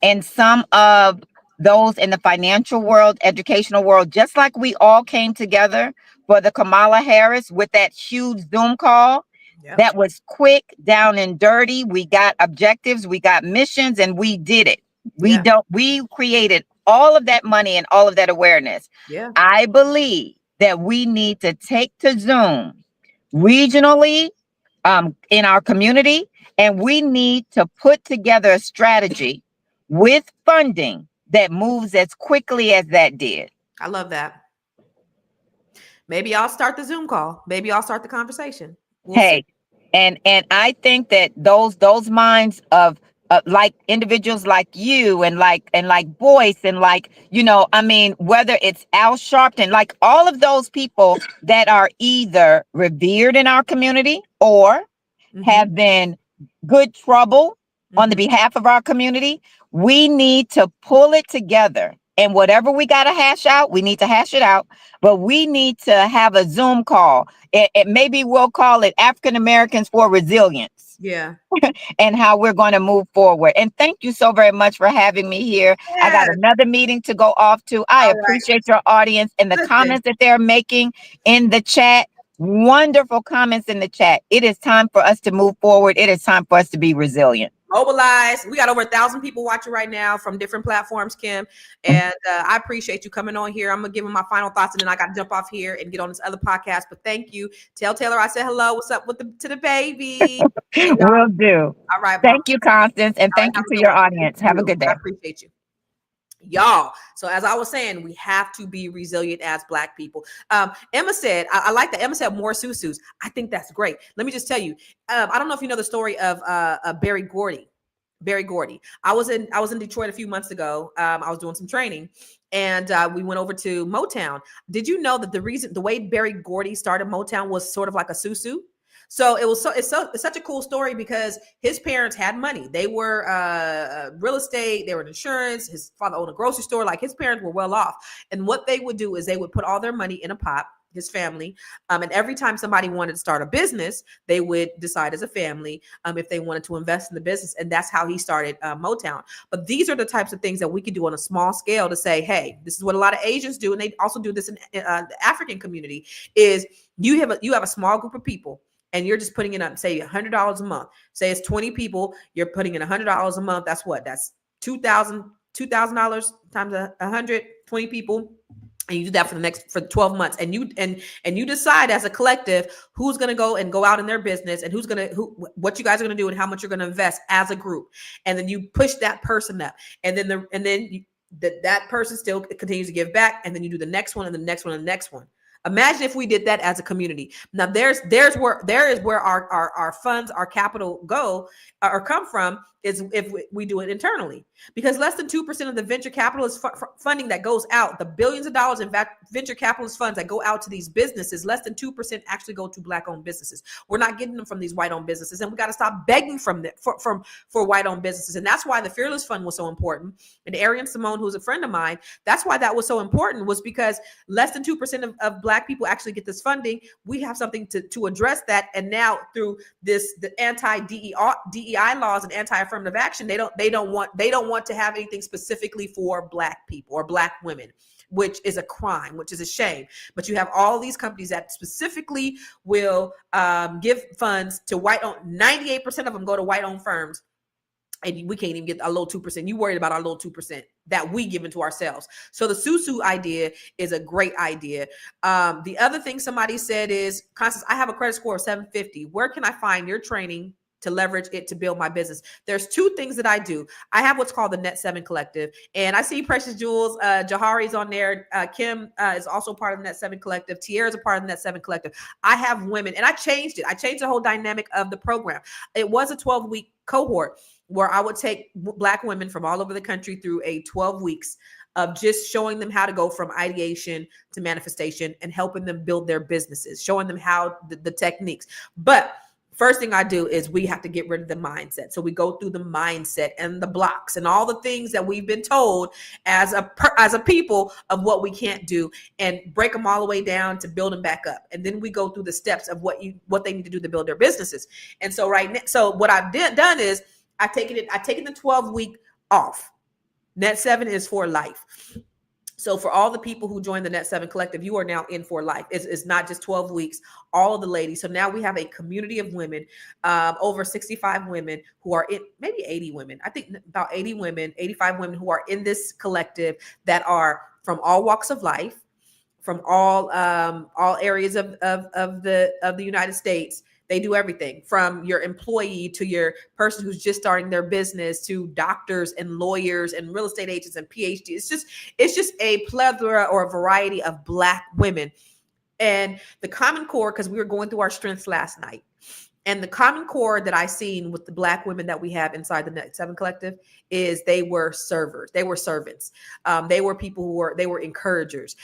and some of those in the financial world, educational world, just like we all came together for the Kamala Harris with that huge Zoom call. Yep. That was quick, down and dirty. We got objectives, we got missions, and we did it. We created all of that money and all of that awareness. Yeah. I believe that we need to take to Zoom regionally in our community, and we need to put together a strategy with funding that moves as quickly as that did. I love that. Maybe I'll start the Zoom call. Maybe I'll start the conversation. We'll see. And I think that those minds of like individuals like you and like Boyce and whether it's Al Sharpton, like all of those people that are either revered in our community or have been good trouble on the behalf of our community, we need to pull it together. And whatever we got to hash out, we need to hash it out. But we need to have a Zoom call. Maybe we'll call it African Americans for Resilience. Yeah. And how we're going to move forward. And thank you so very much for having me here. Yes. I got another meeting to go off to. I appreciate your audience and the comments that they're making in the chat. Wonderful comments in the chat. It is time for us to move forward. It is time for us to be resilient. Mobilize. We got over 1,000 people watching right now from different platforms, Kim. And I appreciate you coming on here. I'm going to give them my final thoughts, and then I got to jump off here and get on this other podcast. But thank you. Tell Taylor I said hello. What's up to the baby? Will do. All right. Thank you, Constance. And thank you to your audience. Have a good day. I appreciate you. y'all. So as I was saying, we have to be resilient as Black people. Emma said, I like that. Emma said more susus. I think that's great. Let me just tell you, I don't know if you know the story of Barry Gordy. Barry Gordy. I was in Detroit a few months ago. I was doing some training, and we went over to Motown. Did you know that the way Barry Gordy started Motown was sort of like a susu? So it's such a cool story because his parents had money. They were real estate, they were in insurance. His father owned a grocery store. Like, his parents were well off. And what they would do is they would put all their money in a pot, his family. And every time somebody wanted to start a business, they would decide as a family if they wanted to invest in the business. And that's how he started Motown. But these are the types of things that we can do on a small scale to say, hey, this is what a lot of Asians do. And they also do this in the African community, is you have a small group of people, and you're just putting it up, say $100 a month. Say it's 20 people, you're putting in $100 a month. That's what? That's $2,000 times 100, 20 people. And you do that for 12 months. And you decide as a collective who's going to go out in their business, and what you guys are going to do and how much you're going to invest as a group. And then you push that person up. And then that person still continues to give back. And then you do the next one and the next one and the next one. Imagine if we did that as a community. Now there is where our funds, our capital go or come from, is if we do it internally, because less than 2% of the venture capitalist funding that goes out, the billions of dollars in venture capitalist funds that go out to these businesses, less than 2% actually go to Black-owned businesses. We're not getting them from these white-owned businesses, and we got to stop begging for white-owned businesses. And that's why the Fearless Fund was so important. And Arian Simone, who's a friend of mine, that's why that was so important, was because less than 2% of Black people actually get this funding. We have something to address that. And now through the anti-DEI laws and anti-affirmative action, they don't want to have anything specifically for Black people or Black women, which is a crime, which is a shame. But you have all these companies that specifically will give funds to white-owned. 98% of them go to white-owned firms, and we can't even get a little 2%. You worried about our little 2% that we give into ourselves. So the susu idea is a great idea. The other thing somebody said is, Constance, I have a credit score of 750. Where can I find your training to leverage it to build my business? There's two things that I do. I have what's called the Net 7 Collective, and I see Precious Jewels, Jahari's on there. Kim is also part of the Net 7 Collective. Tiara is a part of the Net 7 Collective. I have women, and I changed it. I changed the whole dynamic of the program. It was a 12-week cohort where I would take Black women from all over the country through a 12 weeks of just showing them how to go from ideation to manifestation and helping them build their businesses, showing them how the techniques. But first thing I do is we have to get rid of the mindset. So we go through the mindset and the blocks and all the things that we've been told as a people of what we can't do, and break them all the way down to build them back up. And then we go through the steps of what they need to do to build their businesses. And so so what I've done is I've taken the 12-week off. Net 7 is for life. So for all the people who joined the Net 7 Collective, you are now in for life. It's not just 12 weeks, all of the ladies. So now we have a community of women, over 65 women who are in, maybe 80 women. I think about 80 women, 85 women who are in this collective that are from all walks of life, from all areas of the United States. They do everything from your employee to your person who's just starting their business, to doctors and lawyers and real estate agents and PhDs. It's just a plethora or a variety of Black women. And the common core, because we were going through our strengths last night, and the common core that I seen with the Black women that we have inside the Net 7 Collective is they were servers. They were servants. They were people who were encouragers.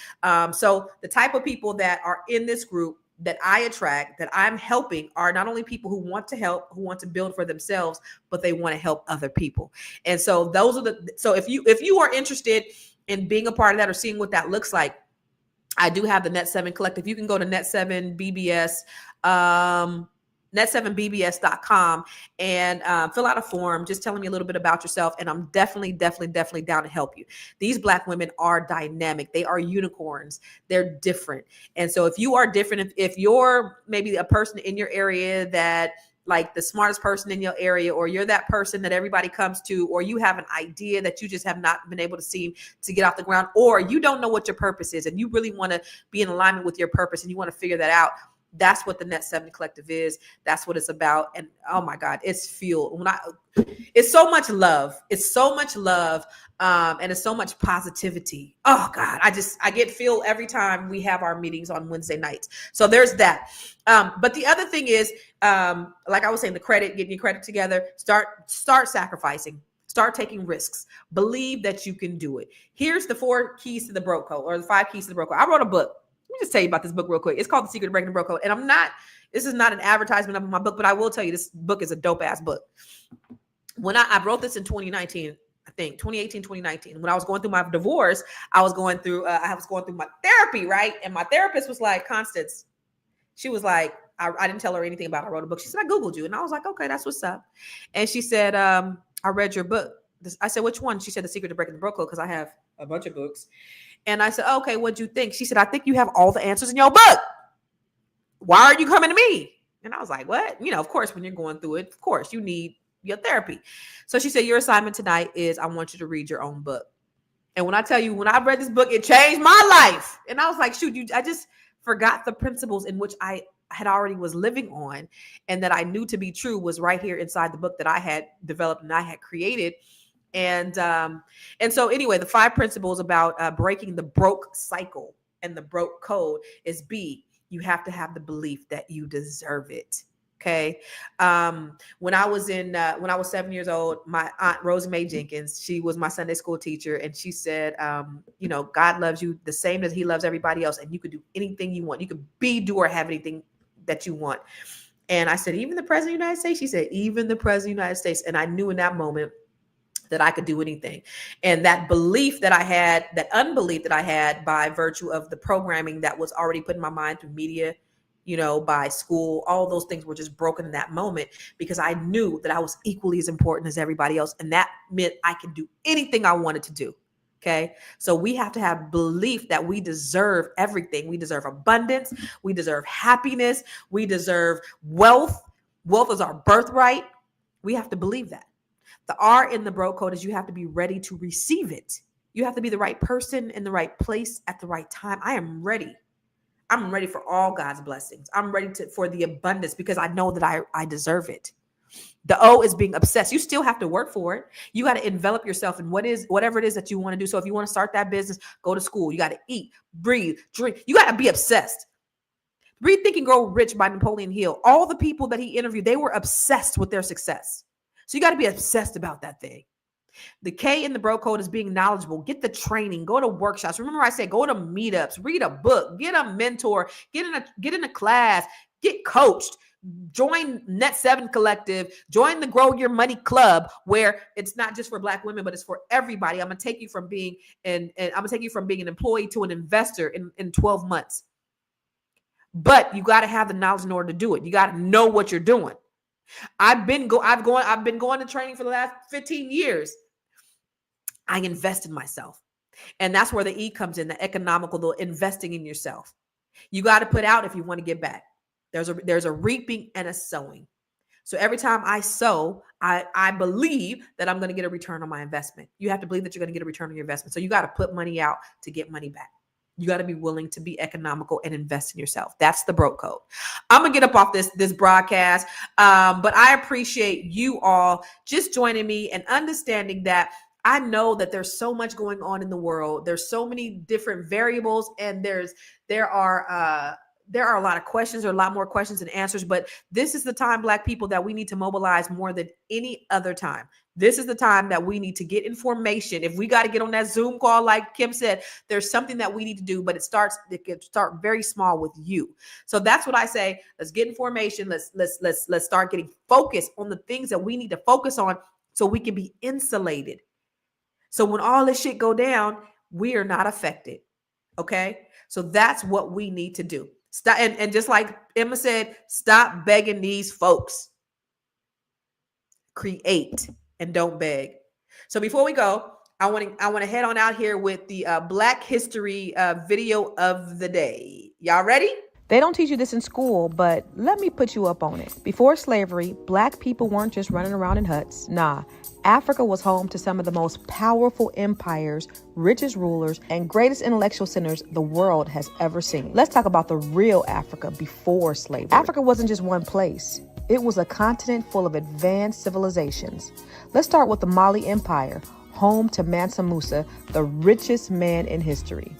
So the type of people that are in this group that I attract, that I'm helping, are not only people who want to help, who want to build for themselves, but they want to help other people. And so so if you are interested in being a part of that or seeing what that looks like, I do have the Net 7 Collective. You can go to Net 7 BBS, net7bbs.com and fill out a form just telling me a little bit about yourself. And I'm definitely down to help you. These Black women are dynamic. They are unicorns. They're different. And so if you are different, if you're maybe a person in your area that, like, the smartest person in your area, or you're that person that everybody comes to, or you have an idea that you just have not been able to seem to get off the ground, or you don't know what your purpose is and you really want to be in alignment with your purpose and you want to figure that out, That's what the Net 70 Collective is. That's what it's about. And oh my God, it's fuel. It's so much love. It's so much love. And it's so much positivity. Oh God, I get fuel every time we have our meetings on Wednesday nights. So there's that. But the other thing is, like I was saying, getting your credit together, start sacrificing. Start taking risks. Believe that you can do it. Here's the 4 keys to the broke code, or the 5 keys to the broke code. I wrote a book. Let me just tell you about this book real quick. It's called The Secret of Breaking the Broke Code. And this is not an advertisement of my book, but I will tell you this book is a dope ass book. When I wrote this in 2019, I think 2018, 2019, when I was going through my divorce, I was going through my therapy, right? And my therapist was like, Constance, she was like, I didn't tell her anything about it. I wrote a book. She said, I Googled you. And I was like, okay, that's what's up. And she said, I read your book. I said, which one? She said, The Secret to Breaking the Broke Code, because I have a bunch of books. And I said, okay, what'd you think? She said, I think you have all the answers in your book. Why are you coming to me? And I was like, what? Of course, when you're going through it, of course, you need your therapy. So she said, your assignment tonight is I want you to read your own book. And when I tell you, when I read this book, it changed my life. And I was like, shoot, I just forgot the principles in which I had already was living on, and that I knew to be true was right here inside the book that I had developed and I had created. And so anyway, the 5 principles about breaking the broke cycle and the broke code is B, you have to have the belief that you deserve it. Okay. When I was 7 years old, my aunt Rosa Mae Jenkins, she was my Sunday school teacher. And she said, God loves you the same as he loves everybody else. And you could do anything you want. You could be, do, or have anything that you want. And I said, even the president of the United States? She said, even the president of the United States. And I knew in that moment that I could do anything. And that belief that I had, that unbelief that I had by virtue of the programming that was already put in my mind through media, by school, all those things were just broken in that moment, because I knew that I was equally as important as everybody else. And that meant I could do anything I wanted to do. Okay. So we have to have belief that we deserve everything. We deserve abundance. We deserve happiness. We deserve wealth. Wealth is our birthright. We have to believe that. The R in the broke code is you have to be ready to receive it. You have to be the right person in the right place at the right time. I am ready. I'm ready for all God's blessings. I'm ready for the abundance, because I know that I deserve it. The O is being obsessed. You still have to work for it. You got to envelop yourself in whatever it is that you want to do. So if you want to start that business, go to school. You got to eat, breathe, drink. You got to be obsessed. Read Think and Grow Rich by Napoleon Hill. All the people that he interviewed, they were obsessed with their success. So you got to be obsessed about that thing. The K in the bro code is being knowledgeable. Get the training, go to workshops. Remember I said, go to meetups, read a book, get a mentor, get in a class, get coached, join Net 7 Collective, join the Grow Your Money Club, where it's not just for Black women, but it's for everybody. I'm going to take you from being an employee to an investor in 12 months. But you got to have the knowledge in order to do it. You got to know what you're doing. I've been going to training for the last 15 years. I invest in myself. And that's where the E comes in, the economical, the investing in yourself. You got to put out if you want to get back. There's a reaping and a sowing. So every time I sow, I believe that I'm going to get a return on my investment. You have to believe that you're going to get a return on your investment. So you got to put money out to get money back. You got to be willing to be economical and invest in yourself. That's the broke code. I'm going to get up off this broadcast. But I appreciate you all just joining me and understanding that I know that there's so much going on in the world. There's so many different variables, and there are a lot of questions, or a lot more questions than answers, but this is the time, Black people, that we need to mobilize more than any other time. This is the time that we need to get information. If we got to get on that Zoom call, like Kim said, there's something that we need to do, but it can start very small with you. So that's what I say. Let's get information. Let's start getting focused on the things that we need to focus on, so we can be insulated. So when all this shit go down, we are not affected. Okay. So that's what we need to do. Stop, and just like Emma said, stop begging these folks. Create and don't beg. So before we go, I want to head on out here with the Black History video of the day. Y'all ready? They don't teach you this in school, but let me put you up on it. Before slavery, Black people weren't just running around in huts. Nah, Africa was home to some of the most powerful empires, richest rulers, and greatest intellectual centers the world has ever seen. Let's talk about the real Africa before slavery. Africa wasn't just one place. It was a continent full of advanced civilizations. Let's start with the Mali Empire, home to Mansa Musa, the richest man in history.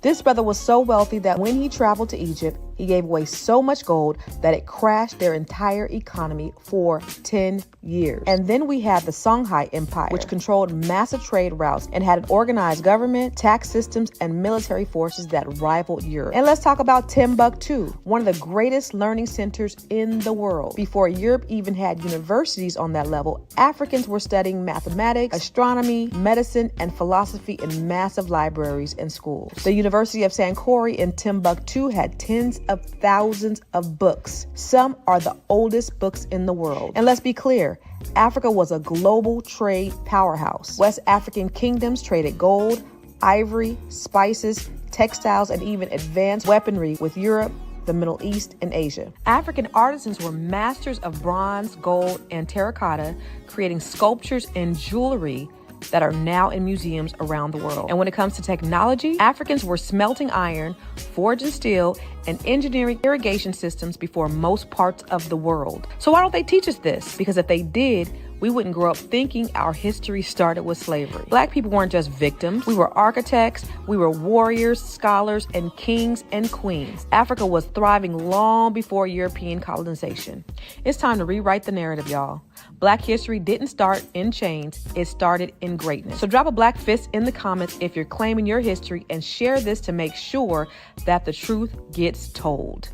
This brother was so wealthy that when he traveled to Egypt, he gave away so much gold that it crashed their entire economy for 10 years. And then we had the Songhai Empire, which controlled massive trade routes and had an organized government, tax systems, and military forces that rivaled Europe. And let's talk about Timbuktu, one of the greatest learning centers in the world. Before Europe even had universities on that level, Africans were studying mathematics, astronomy, medicine, and philosophy in massive libraries and schools. The University of Sankore in Timbuktu had tens of thousands of books. Some are the oldest books in the world. And let's be clear, Africa was a global trade powerhouse. West African kingdoms traded gold, ivory, spices, textiles, and even advanced weaponry with Europe, the Middle East, and Asia. African artisans were masters of bronze, gold, and terracotta, creating sculptures and jewelry that are now in museums around the world. And when it comes to technology, Africans were smelting iron, forging steel, and engineering irrigation systems before most parts of the world. So why don't they teach us this? Because if they did, we wouldn't grow up thinking our history started with slavery. Black people weren't just victims. We were architects, we were warriors, scholars, and kings and queens. Africa was thriving long before European colonization. It's time to rewrite the narrative, y'all. Black history didn't start in chains, it started in greatness. So drop a black fist in the comments if you're claiming your history and share this to make sure that the truth gets told.